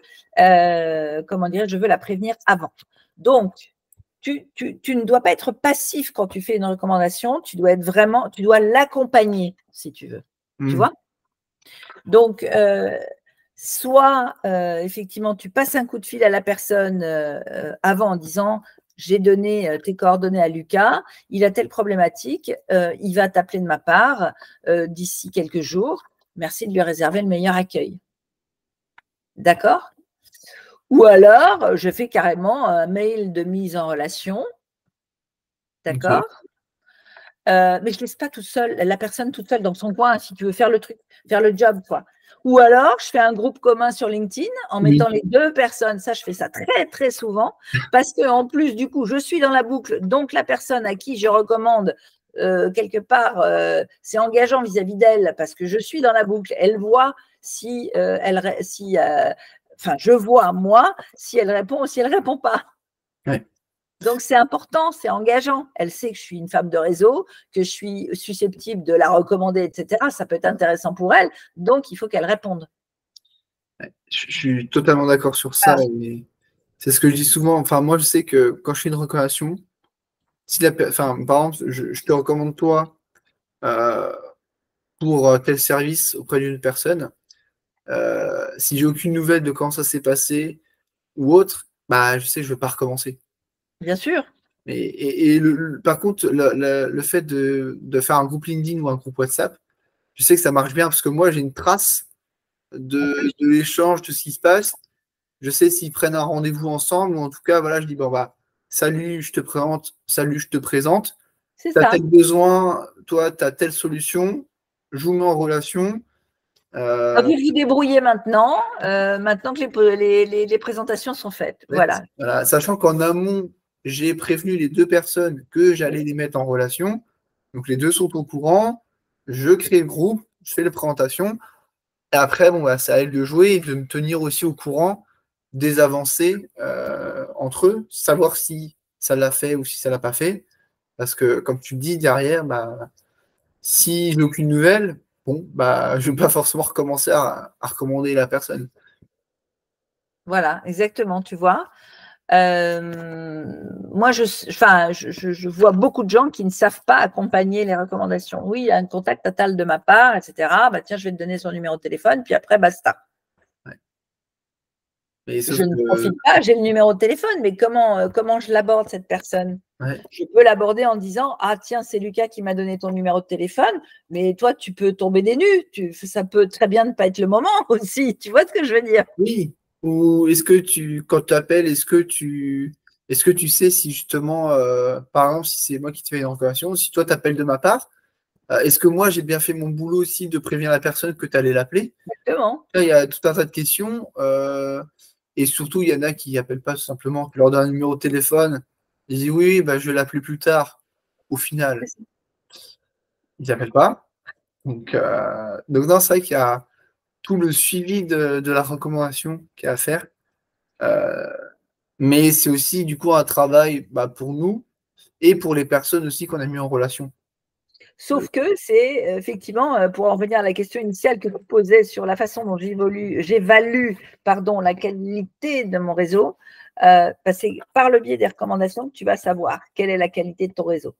comment dire, je veux la prévenir avant. Donc, tu ne dois pas être passif quand tu fais une recommandation, tu dois l'accompagner si tu veux. Tu vois ? Donc, soit effectivement, tu passes un coup de fil à la personne avant en disant j'ai donné tes coordonnées à Lucas, il a telle problématique, il va t'appeler de ma part d'ici quelques jours. Merci de lui réserver le meilleur accueil. D'accord ? Ou alors, je fais carrément un mail de mise en relation. D'accord ? Mais je ne laisse pas la personne toute seule dans son coin si tu veux faire le truc, faire le job, quoi. Ou alors, je fais un groupe commun sur LinkedIn en mettant les deux personnes. Ça, je fais ça très, très souvent parce qu'en plus, du coup, je suis dans la boucle. Donc, la personne à qui je recommande, quelque part, c'est engageant vis-à-vis d'elle parce que je suis dans la boucle. Elle voit si je vois, moi, si elle répond ou si elle ne répond pas. Ouais. Donc, c'est important, c'est engageant. Elle sait que je suis une femme de réseau, que je suis susceptible de la recommander, etc. Ça peut être intéressant pour elle. Donc, il faut qu'elle réponde. Ouais, je suis totalement d'accord sur ça. C'est ce que je dis souvent. Enfin, moi, je sais que quand je fais une recommandation, par exemple, je te recommande toi pour tel service auprès d'une personne. Si j'ai aucune nouvelle de comment ça s'est passé ou autre, je sais que je ne vais pas recommencer. Bien sûr. Par contre, le fait de faire un groupe LinkedIn ou un groupe WhatsApp, je sais que ça marche bien parce que moi, j'ai une trace de l'échange, de ce qui se passe. Je sais s'ils prennent un rendez-vous ensemble ou en tout cas, voilà, je dis, bon, bah, salut, je te présente, salut, je te présente. C'est Tu as ça. tel besoin, toi, tu as telle solution, je vous mets en relation. À vous de vous débrouiller maintenant, maintenant que les présentations sont faites. Voilà. Voilà. Sachant qu'en amont, j'ai prévenu les deux personnes que j'allais les mettre en relation. Donc les deux sont au courant. Je crée le groupe, je fais les présentations. Et après, bon, bah, c'est à elle de jouer et de me tenir aussi au courant des avancées entre eux, savoir si ça l'a fait ou si ça l'a pas fait. Parce que, comme tu dis derrière, bah, si j'ai aucune nouvelle, bon, bah, je ne vais pas forcément recommencer à recommander la personne. Voilà, exactement, tu vois. Moi, je vois beaucoup de gens qui ne savent pas accompagner les recommandations. Oui, il y a un contact total de ma part, etc. Bah, tiens, je vais te donner son numéro de téléphone, puis après, basta. Ouais. Mais sauf Je ne que, profite pas, j'ai le numéro de téléphone, mais comment je l'aborde, cette personne? ouais. Je peux l'aborder en disant, ah tiens, c'est Lucas qui m'a donné ton numéro de téléphone, mais toi, tu peux tomber des nues. Ça peut très bien ne pas être le moment aussi. Tu vois ce que je veux dire? Oui. Ou est-ce que quand tu appelles, est-ce que tu sais si justement, par exemple, si c'est moi qui te fais une recommandation, si toi t'appelles de ma part, est-ce que moi j'ai bien fait mon boulot aussi de prévenir la personne que tu allais l'appeler? Exactement. Là, il y a tout un tas de questions. Et surtout, il y en a qui n'appellent pas tout simplement. Tu leur donnes un numéro de téléphone. Ils disent oui, bah, je vais l'appeler plus tard. Au final, ils n'appellent pas. Donc non, c'est vrai qu'il y a tout le suivi de la recommandation qu'il y a à faire. Euh, mais c'est aussi du coup un travail bah, pour nous et pour les personnes aussi qu'on a mis en relation. Sauf que c'est effectivement, pour en revenir à la question initiale que tu posais sur la façon dont j'évalue la qualité de mon réseau, bah, c'est par le biais des recommandations que tu vas savoir quelle est la qualité de ton réseau.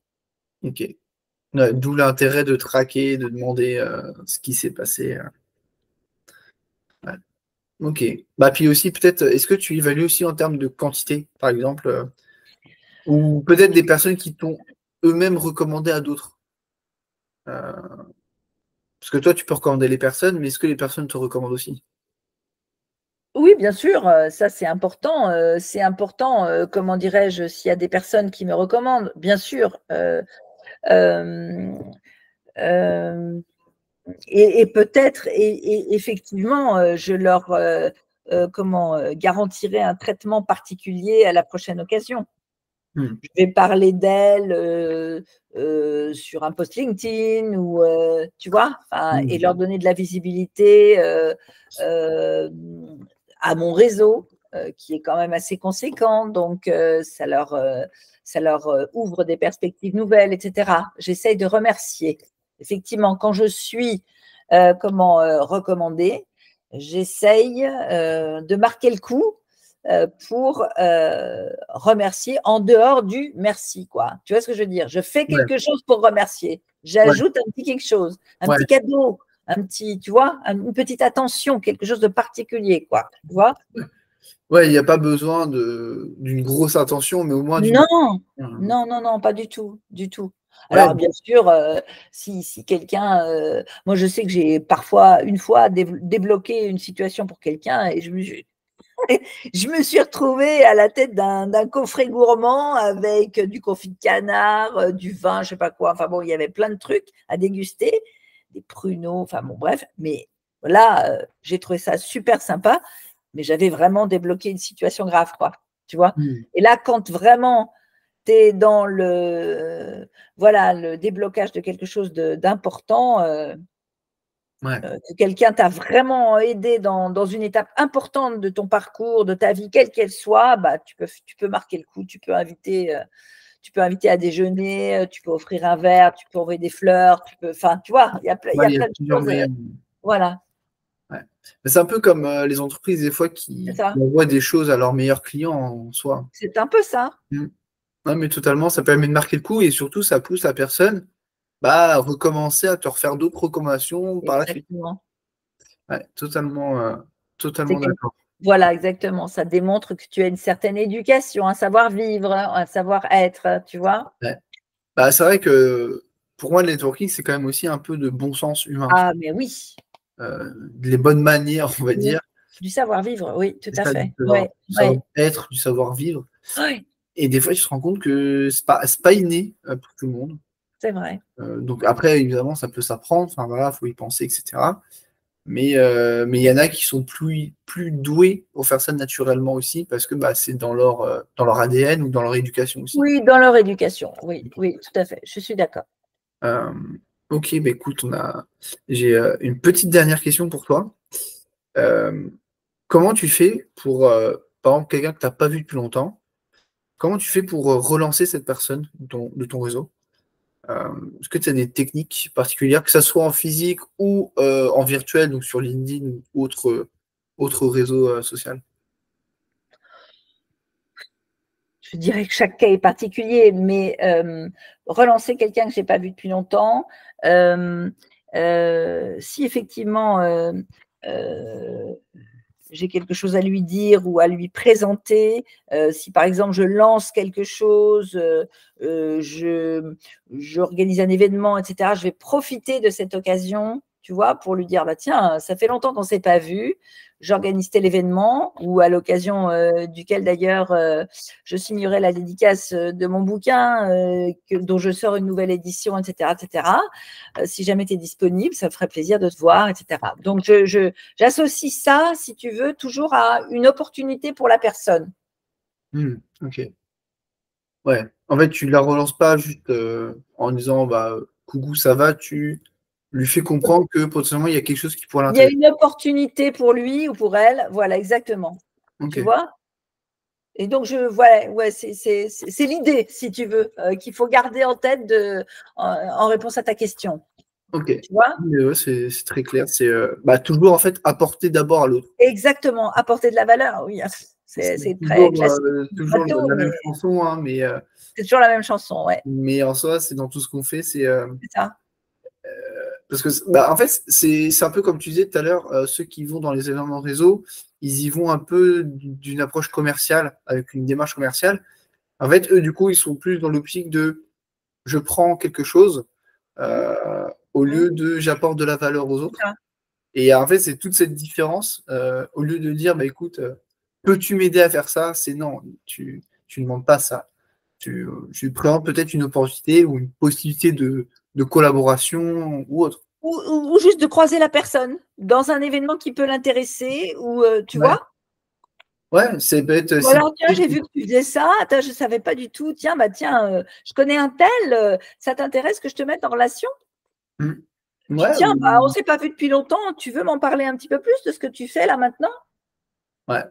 Ok. Ouais, d'où l'intérêt de traquer, de demander ce qui s'est passé. Ouais. Ok. Bah, puis aussi, peut-être, est-ce que tu évalues aussi en termes de quantité, par exemple, ou peut-être des personnes qui t'ont eux-mêmes recommandé à d'autres? Euh, Parce que toi, tu peux recommander les personnes, mais est-ce que les personnes te recommandent aussi? Oui, bien sûr, ça c'est important. C'est important, comment dirais-je, s'il y a des personnes qui me recommandent, bien sûr. Euh, euh, et peut-être, et effectivement, je leur garantirai un traitement particulier à la prochaine occasion. Hmm. Je vais parler d'elle sur un post LinkedIn ou tu vois, et leur donner de la visibilité à mon réseau qui est quand même assez conséquent. Donc, ça leur ouvre des perspectives nouvelles, etc. J'essaye de remercier. Effectivement, quand je suis recommandée, j'essaye de marquer le coup pour remercier en dehors du merci, quoi. Tu vois ce que je veux dire? Je fais Ouais, quelque chose pour remercier. ouais, J'ajoute un petit quelque chose, un ouais. petit cadeau, un petit, tu vois, une petite attention, quelque chose de particulier, quoi. Tu vois? Ouais, il n'y a pas besoin d'une grosse attention, mais au moins d'une. Non, non, non, non, pas du tout, du tout. Ouais, Alors, bien sûr, si quelqu'un, moi je sais que j'ai parfois, une fois, débloqué une situation pour quelqu'un et je me suis retrouvée à la tête d'un coffret gourmand avec du confit de canard, du vin, je sais pas quoi. Enfin bon, il y avait plein de trucs à déguster, des pruneaux, enfin bon, bref. Mais là, j'ai trouvé ça super sympa, mais j'avais vraiment débloqué une situation grave, quoi. Tu vois? hmm, Et là, quand vraiment tu es dans le déblocage de quelque chose d'important, ouais, que quelqu'un t'a vraiment aidé dans une étape importante de ton parcours, de ta vie, quelle qu'elle soit, bah, tu peux marquer le coup, tu peux inviter à déjeuner, tu peux offrir un verre, tu peux envoyer des fleurs, enfin, tu vois, il y ouais, a il y a plein de plusieurs choses. moyens. Voilà, Ouais. Mais c'est un peu comme les entreprises, des fois, c'est qui ça. envoient des choses à leurs meilleurs clients en soi. C'est un peu ça. Hmm. Non, mais totalement, ça permet de marquer le coup et surtout, ça pousse la personne bah, à recommencer à te refaire d'autres recommandations par la suite. Exactement. Ouais, C'est totalement quel- d'accord. Voilà, exactement. Ça démontre que tu as une certaine éducation, un savoir-vivre, un savoir-être, tu vois. Ouais. Bah, c'est vrai que pour moi, le networking, c'est quand même aussi un peu de bon sens humain. Ah, mais oui, Les bonnes manières, on va oui. dire. Du savoir-vivre, oui, tout C'est à ça, fait. Ouais, du ouais, savoir-être, du savoir-vivre. ouais, Et des fois, tu te rends compte que c'est pas inné pour tout le monde. c'est vrai. Donc après, évidemment, ça peut s'apprendre. Enfin voilà, faut y penser, etc. Mais il y en a qui sont plus doués pour faire ça naturellement aussi, parce que bah, c'est dans leur ADN ou dans leur éducation aussi. Oui, dans leur éducation, oui, oui, tout à fait. Je suis d'accord. Euh, ok, bah écoute, j'ai une petite dernière question pour toi. Euh, Comment tu fais pour, par exemple, quelqu'un que tu n'as pas vu depuis longtemps, comment tu fais pour relancer cette personne de ton réseau? Est-ce que tu as des techniques particulières, que ce soit en physique ou en virtuel, donc sur LinkedIn ou autre réseau social? Je dirais que chaque cas est particulier, mais relancer quelqu'un que je n'ai pas vu depuis longtemps, si effectivement euh, j'ai quelque chose à lui dire ou à lui présenter, si par exemple je lance quelque chose, j'organise un événement, etc., je vais profiter de cette occasion, tu vois, pour lui dire, bah, tiens, ça fait longtemps qu'on ne s'est pas vu, j'organise tel événement, ou à l'occasion duquel d'ailleurs je signerai la dédicace de mon bouquin dont je sors une nouvelle édition, etc., etc. Si jamais tu es disponible, ça me ferait plaisir de te voir, etc. Donc, j'associe ça, si tu veux, toujours à une opportunité pour la personne. Ok. Ouais. En fait, tu la relances pas juste en disant bah coucou, ça va, tu lui fais comprendre que potentiellement il y a quelque chose qui pourrait Il y a l'intéresser. une opportunité pour lui ou pour elle, voilà, exactement. Ok. Tu vois? Et donc, voilà, ouais, c'est l'idée, si tu veux, qu'il faut garder en tête en réponse à ta question. Ok. Tu vois? Mais ouais, c'est très clair. C'est bah, toujours en fait apporter d'abord à l'autre. Exactement, apporter de la valeur, oui, C'est c'est très classique, toujours bateau, la même mais chanson, hein, c'est toujours la même chanson, ouais, mais en soi, c'est dans tout ce qu'on fait. c'est ça. Parce que bah, en fait, c'est un peu comme tu disais tout à l'heure, ceux qui vont dans les événements réseau, ils y vont un peu d'une approche commerciale, avec une démarche commerciale. En fait, eux, du coup, ils sont plus dans l'optique de je prends quelque chose Mmh, au mmh, lieu de j'apporte de la valeur aux c'est autres. ça. Et en fait, c'est toute cette différence. Au lieu de dire, bah, écoute, peux-tu m'aider à faire ça? C'est non, tu ne demandes pas ça. Tu présentes peut-être une opportunité ou une possibilité de collaboration ou autre. Ou juste de croiser la personne dans un événement qui peut l'intéresser, ou tu Ouais, vois? ouais, c'est peut-être Ou si. alors, tiens, j'ai vu que tu faisais ça, attends, je ne savais pas du tout, tiens, bah tiens, je connais un tel, ça t'intéresse que je te mette en relation? Hmm. Puis Ouais, tiens, bah, on ne s'est pas vu depuis longtemps, tu veux m'en parler un petit peu plus de ce que tu fais là maintenant? ouais.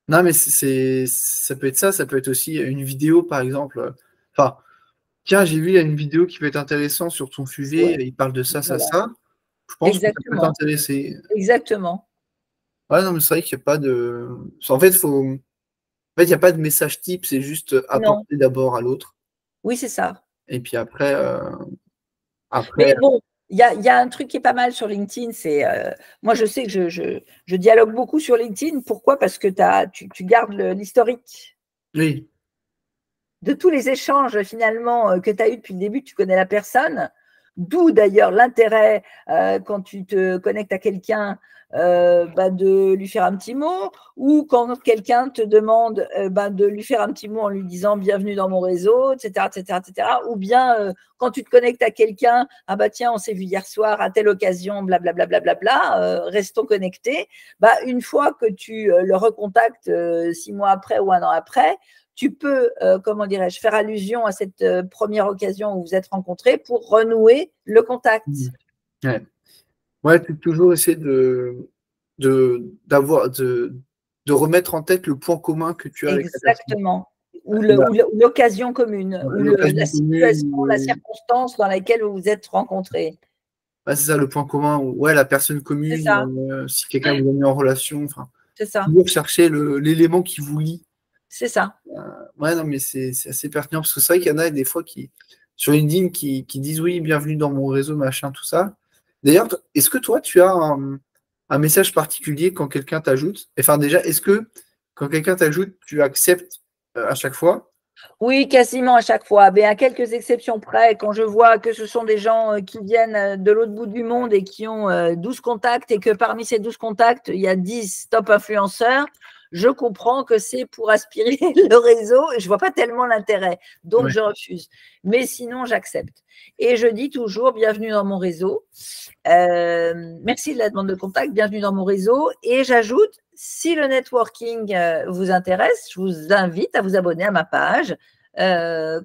Non, mais ça peut être ça, ça peut être aussi une vidéo, par exemple. Enfin, tiens, j'ai vu, il y a une vidéo qui peut être intéressante sur ton sujet, Ouais, il parle de ça, ça, voilà, ça. Je pense que ça peut exactement, t'intéresser. exactement. Ouais, non, mais c'est vrai qu'il n'y a pas de. En fait, il n'y a pas de message type, c'est juste Non, apporter d'abord à l'autre. oui, c'est ça. Et puis après, Mais après. bon, il y a un truc qui est pas mal sur LinkedIn, c'est moi je sais que je dialogue beaucoup sur LinkedIn. Pourquoi? Parce que tu gardes l'historique Oui. de tous les échanges finalement que tu as eu depuis le début, tu connais la personne. D'où d'ailleurs l'intérêt quand tu te connectes à quelqu'un bah, de lui faire un petit mot, ou quand quelqu'un te demande bah, de lui faire un petit mot en lui disant bienvenue dans mon réseau, etc., etc., etc. Ou bien quand tu te connectes à quelqu'un, ah bah tiens, on s'est vu hier soir à telle occasion, blablabla, restons connectés. Bah, une fois que tu le recontactes 6 mois après ou un an après, tu peux, comment dirais-je, faire allusion à cette première occasion où vous êtes rencontrés pour renouer le Mhm. contact. Ouais. Ouais, toujours essayer d'avoir, de remettre en tête le point commun que tu as avec la personne. Exactement. La- Ou l'occasion commune, ou la L'occasion commune, situation, la circonstance dans laquelle vous vous êtes rencontrés. ouais, c'est ça le point commun, ouais, la personne C'est commune, ça, si quelqu'un vous a mis en relation, enfin, c'est ça, toujours chercher l'élément qui vous lie. c'est ça. Ouais, non, mais c'est assez pertinent parce que c'est vrai qu'il y en a des fois sur LinkedIn qui disent oui, bienvenue dans mon réseau, machin, tout ça. D'ailleurs, est-ce que toi, tu as un message particulier quand quelqu'un t'ajoute? Enfin, déjà, est-ce que quand quelqu'un t'ajoute, tu acceptes à chaque fois? Oui, quasiment à chaque fois. Mais à quelques exceptions près, quand je vois que ce sont des gens qui viennent de l'autre bout du monde et qui ont 12 contacts et que parmi ces 12 contacts, il y a 10 top influenceurs, je comprends que c'est pour aspirer le réseau et je ne vois pas tellement l'intérêt. Donc, Ouais. je refuse. Mais sinon, j'accepte. Et je dis toujours bienvenue dans mon réseau. Merci de la demande de contact, bienvenue dans mon réseau. Et j'ajoute, si le networking vous intéresse, je vous invite à vous abonner à ma page.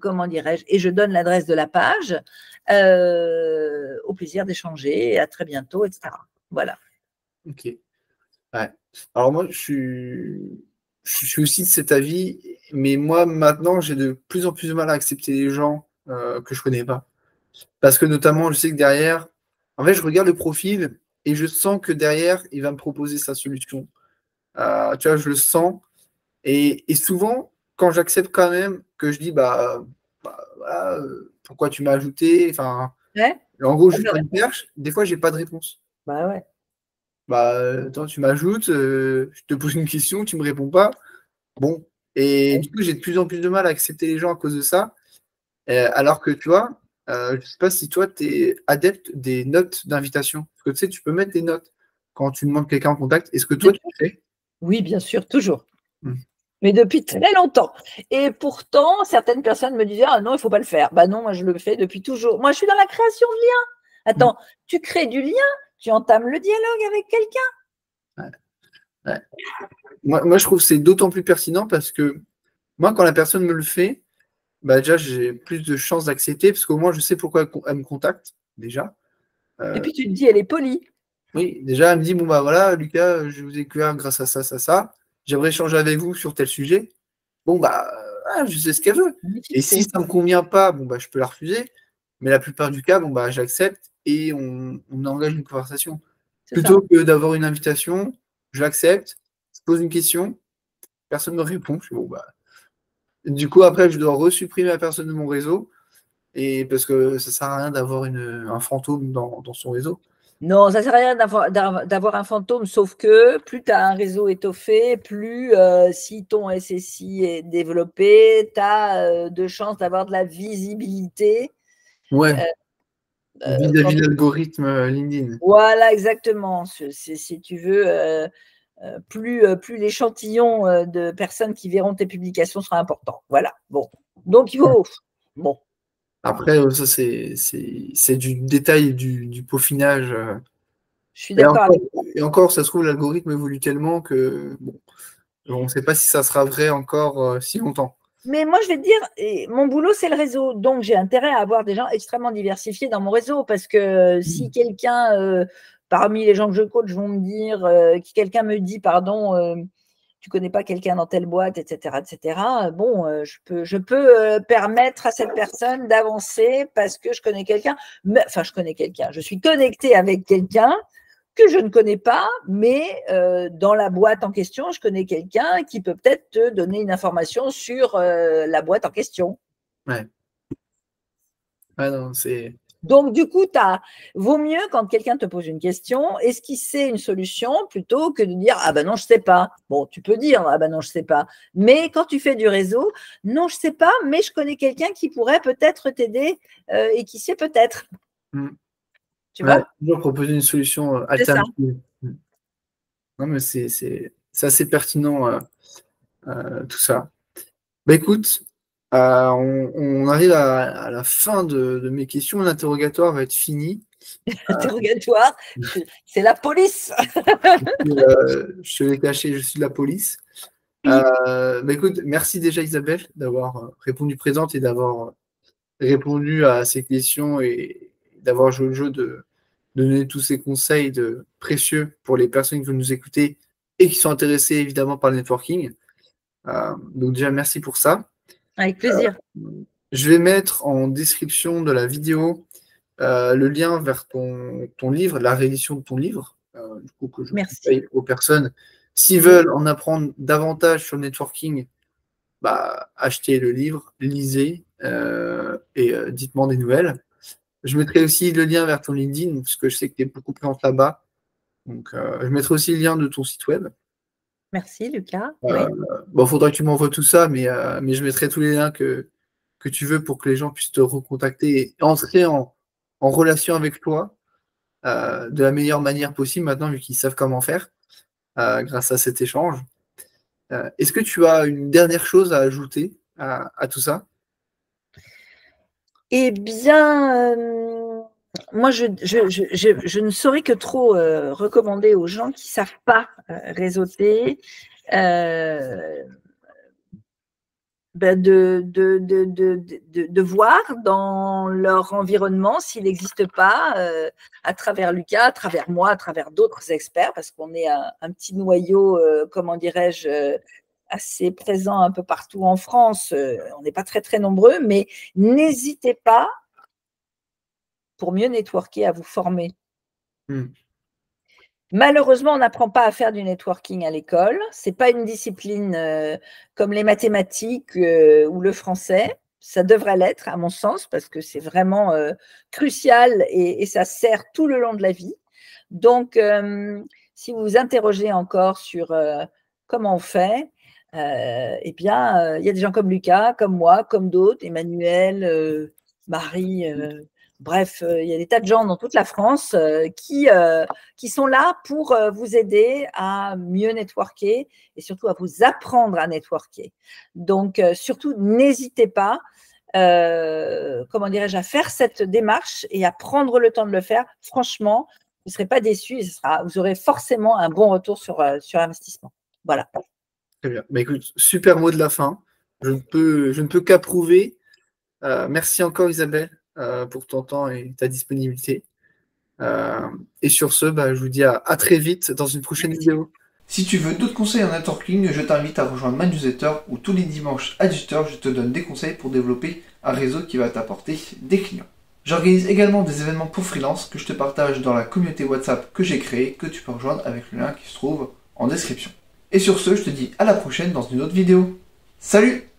Comment dirais-je? Et je donne l'adresse de la page. Au plaisir d'échanger. À très bientôt, etc. Voilà. Ok. Ouais. Alors moi, je suis aussi de cet avis, mais moi, maintenant, j'ai de plus en plus de mal à accepter les gens que je connais pas. Parce que notamment, je sais que derrière, en fait, je regarde le profil et je sens que derrière, il va me proposer sa solution. Tu vois, je le sens. Et souvent, quand j'accepte quand même, que je dis, voilà, pourquoi tu m'as ajouté? Enfin, Ouais. en gros, juste une perche, des fois, j'ai pas de réponse. Bah ouais. Attends, tu m'ajoutes, je te pose une question, tu me réponds pas. Bon. Et du coup, j'ai de plus en plus de mal à accepter les gens à cause de ça. Alors que tu vois, je ne sais pas si toi, tu es adepte des notes d'invitation. Parce que tu sais, tu peux mettre des notes quand tu demandes quelqu'un en contact. Est-ce que toi, tu le fais? Oui, bien sûr, toujours. Hmm. Mais depuis très longtemps. Et pourtant, certaines personnes me disaient, ah non, il ne faut pas le faire. Bah non, moi, je le fais depuis toujours. Moi, je suis dans la création de liens. Attends, tu crées du lien, tu entames le dialogue avec quelqu'un. Ouais. Ouais. Moi, je trouve que c'est d'autant plus pertinent parce que moi, quand la personne me le fait, déjà, j'ai plus de chances d'accepter parce qu'au moins, je sais pourquoi elle me contacte, déjà. Et Euh, puis, tu te dis, elle est polie. oui, déjà, elle me dit, bon, bah voilà, Lucas, je vous ai découvert grâce à ça, ça, ça. J'aimerais échanger avec vous sur tel sujet. Bon, je sais ce qu'elle veut. On est Et si fixé. ça ne me convient pas, bon, je peux la refuser. Mais la plupart du cas, bon, j'accepte et on engage une conversation. C'est ça. Plutôt que d'avoir une invitation, je l'accepte, je pose une question, personne ne me répond. Je fais, bon, du coup, après, je dois resupprimer la personne de mon réseau. Et parce que ça sert à rien d'avoir un fantôme dans son réseau. Non, ça ne sert à rien d'avoir un fantôme, sauf que plus tu as un réseau étoffé, plus si ton SSI est développé, tu as de chances d'avoir de la visibilité. Ouais, vis-à-vis Quand... de l'algorithme LinkedIn. Voilà, exactement. Si tu veux, plus l'échantillon de personnes qui verront tes publications sera important. Voilà. Bon. Donc, il faut. Bon. Après, ça, c'est du détail, et du peaufinage. Je suis Et d'accord encore, avec toi. et encore, ça se trouve, l'algorithme évolue tellement que bon, on ne sait pas si ça sera vrai encore si longtemps. Mais moi, je vais te dire, mon boulot, c'est le réseau. Donc, j'ai intérêt à avoir des gens extrêmement diversifiés dans mon réseau parce que si quelqu'un, parmi les gens que je coach, vont me dire, quelqu'un me dit, pardon, tu connais pas quelqu'un dans telle boîte, etc., bon, je peux permettre à cette personne d'avancer parce que je connais quelqu'un. Enfin, je connais quelqu'un. Je suis connectée avec quelqu'un que je ne connais pas, mais dans la boîte en question, je connais quelqu'un qui peut peut-être te donner une information sur la boîte en question. Ouais. Ah non, c'est. Donc, du coup, vaut mieux quand quelqu'un te pose une question, esquisser une solution plutôt que de dire ah ben non, je ne sais pas. Bon, tu peux dire ah ben non, je ne sais pas. Mais quand tu fais du réseau, non, je ne sais pas, mais je connais quelqu'un qui pourrait peut-être t'aider et qui sait peut-être. Tu Ouais, vois? toujours proposer une solution C'est ça. alternative. Non, mais c'est assez pertinent tout ça. Écoute, on arrive à la fin de mes questions. L'interrogatoire va être fini. Interrogatoire, c'est la police. Je te l'ai caché, je suis de la police. Écoute, merci déjà Isabelle d'avoir répondu présente et d'avoir répondu à ces questions et d'avoir joué le jeu de donner tous ces conseils précieux pour les personnes qui veulent nous écouter et qui sont intéressées évidemment par le networking. Donc déjà, merci pour ça. Avec plaisir. Je vais mettre en description de la vidéo le lien vers ton livre, la réédition de ton livre, du coup, que je Merci. conseille aux personnes. S'ils veulent en apprendre davantage sur le networking, achetez le livre, lisez et dites-moi des nouvelles. Je mettrai aussi le lien vers ton LinkedIn, parce que je sais que tu es beaucoup présente là-bas. Donc, je mettrai aussi le lien de ton site web. Merci, Lucas. Oui. Bon, faudra que tu m'envoies tout ça, mais je mettrai tous les liens que tu veux pour que les gens puissent te recontacter et entrer en relation avec toi de la meilleure manière possible maintenant, vu qu'ils savent comment faire grâce à cet échange. Est-ce que tu as une dernière chose à ajouter à tout ça? Eh bien, moi, je ne saurais que trop recommander aux gens qui ne savent pas réseauter de voir dans leur environnement s'il n'existe pas, à travers Lucas, à travers moi, à travers d'autres experts, parce qu'on est un petit noyau, comment dirais-je, assez présent un peu partout en France. On n'est pas très, très nombreux, mais n'hésitez pas, pour mieux networker, à vous former. Malheureusement, on n'apprend pas à faire du networking à l'école. Ce n'est pas une discipline comme les mathématiques ou le français. Ça devrait l'être, à mon sens, parce que c'est vraiment crucial et ça sert tout le long de la vie. Donc, si vous vous interrogez encore sur comment on fait, eh bien, il y a des gens comme Lucas, comme moi, comme d'autres, Emmanuel, Marie, bref, il y a des tas de gens dans toute la France qui sont là pour vous aider à mieux networker et surtout à vous apprendre à networker. Donc, surtout, n'hésitez pas, comment dirais-je, à faire cette démarche et à prendre le temps de le faire. Franchement, vous ne serez pas déçus et vous aurez forcément un bon retour sur investissement. Voilà. Très bien. Bah, écoute, super mot de la fin. Je ne peux qu'approuver. Merci encore, Isabelle, pour ton temps et ta disponibilité. Et sur ce, je vous dis à très vite dans une prochaine vidéo. Si tu veux d'autres conseils en networking, je t'invite à rejoindre ma newsletter où tous les dimanches à 18h, je te donne des conseils pour développer un réseau qui va t'apporter des clients. J'organise également des événements pour freelance que je te partage dans la communauté WhatsApp que j'ai créée, que tu peux rejoindre avec le lien qui se trouve en description. Et sur ce, je te dis à la prochaine dans une autre vidéo. Salut!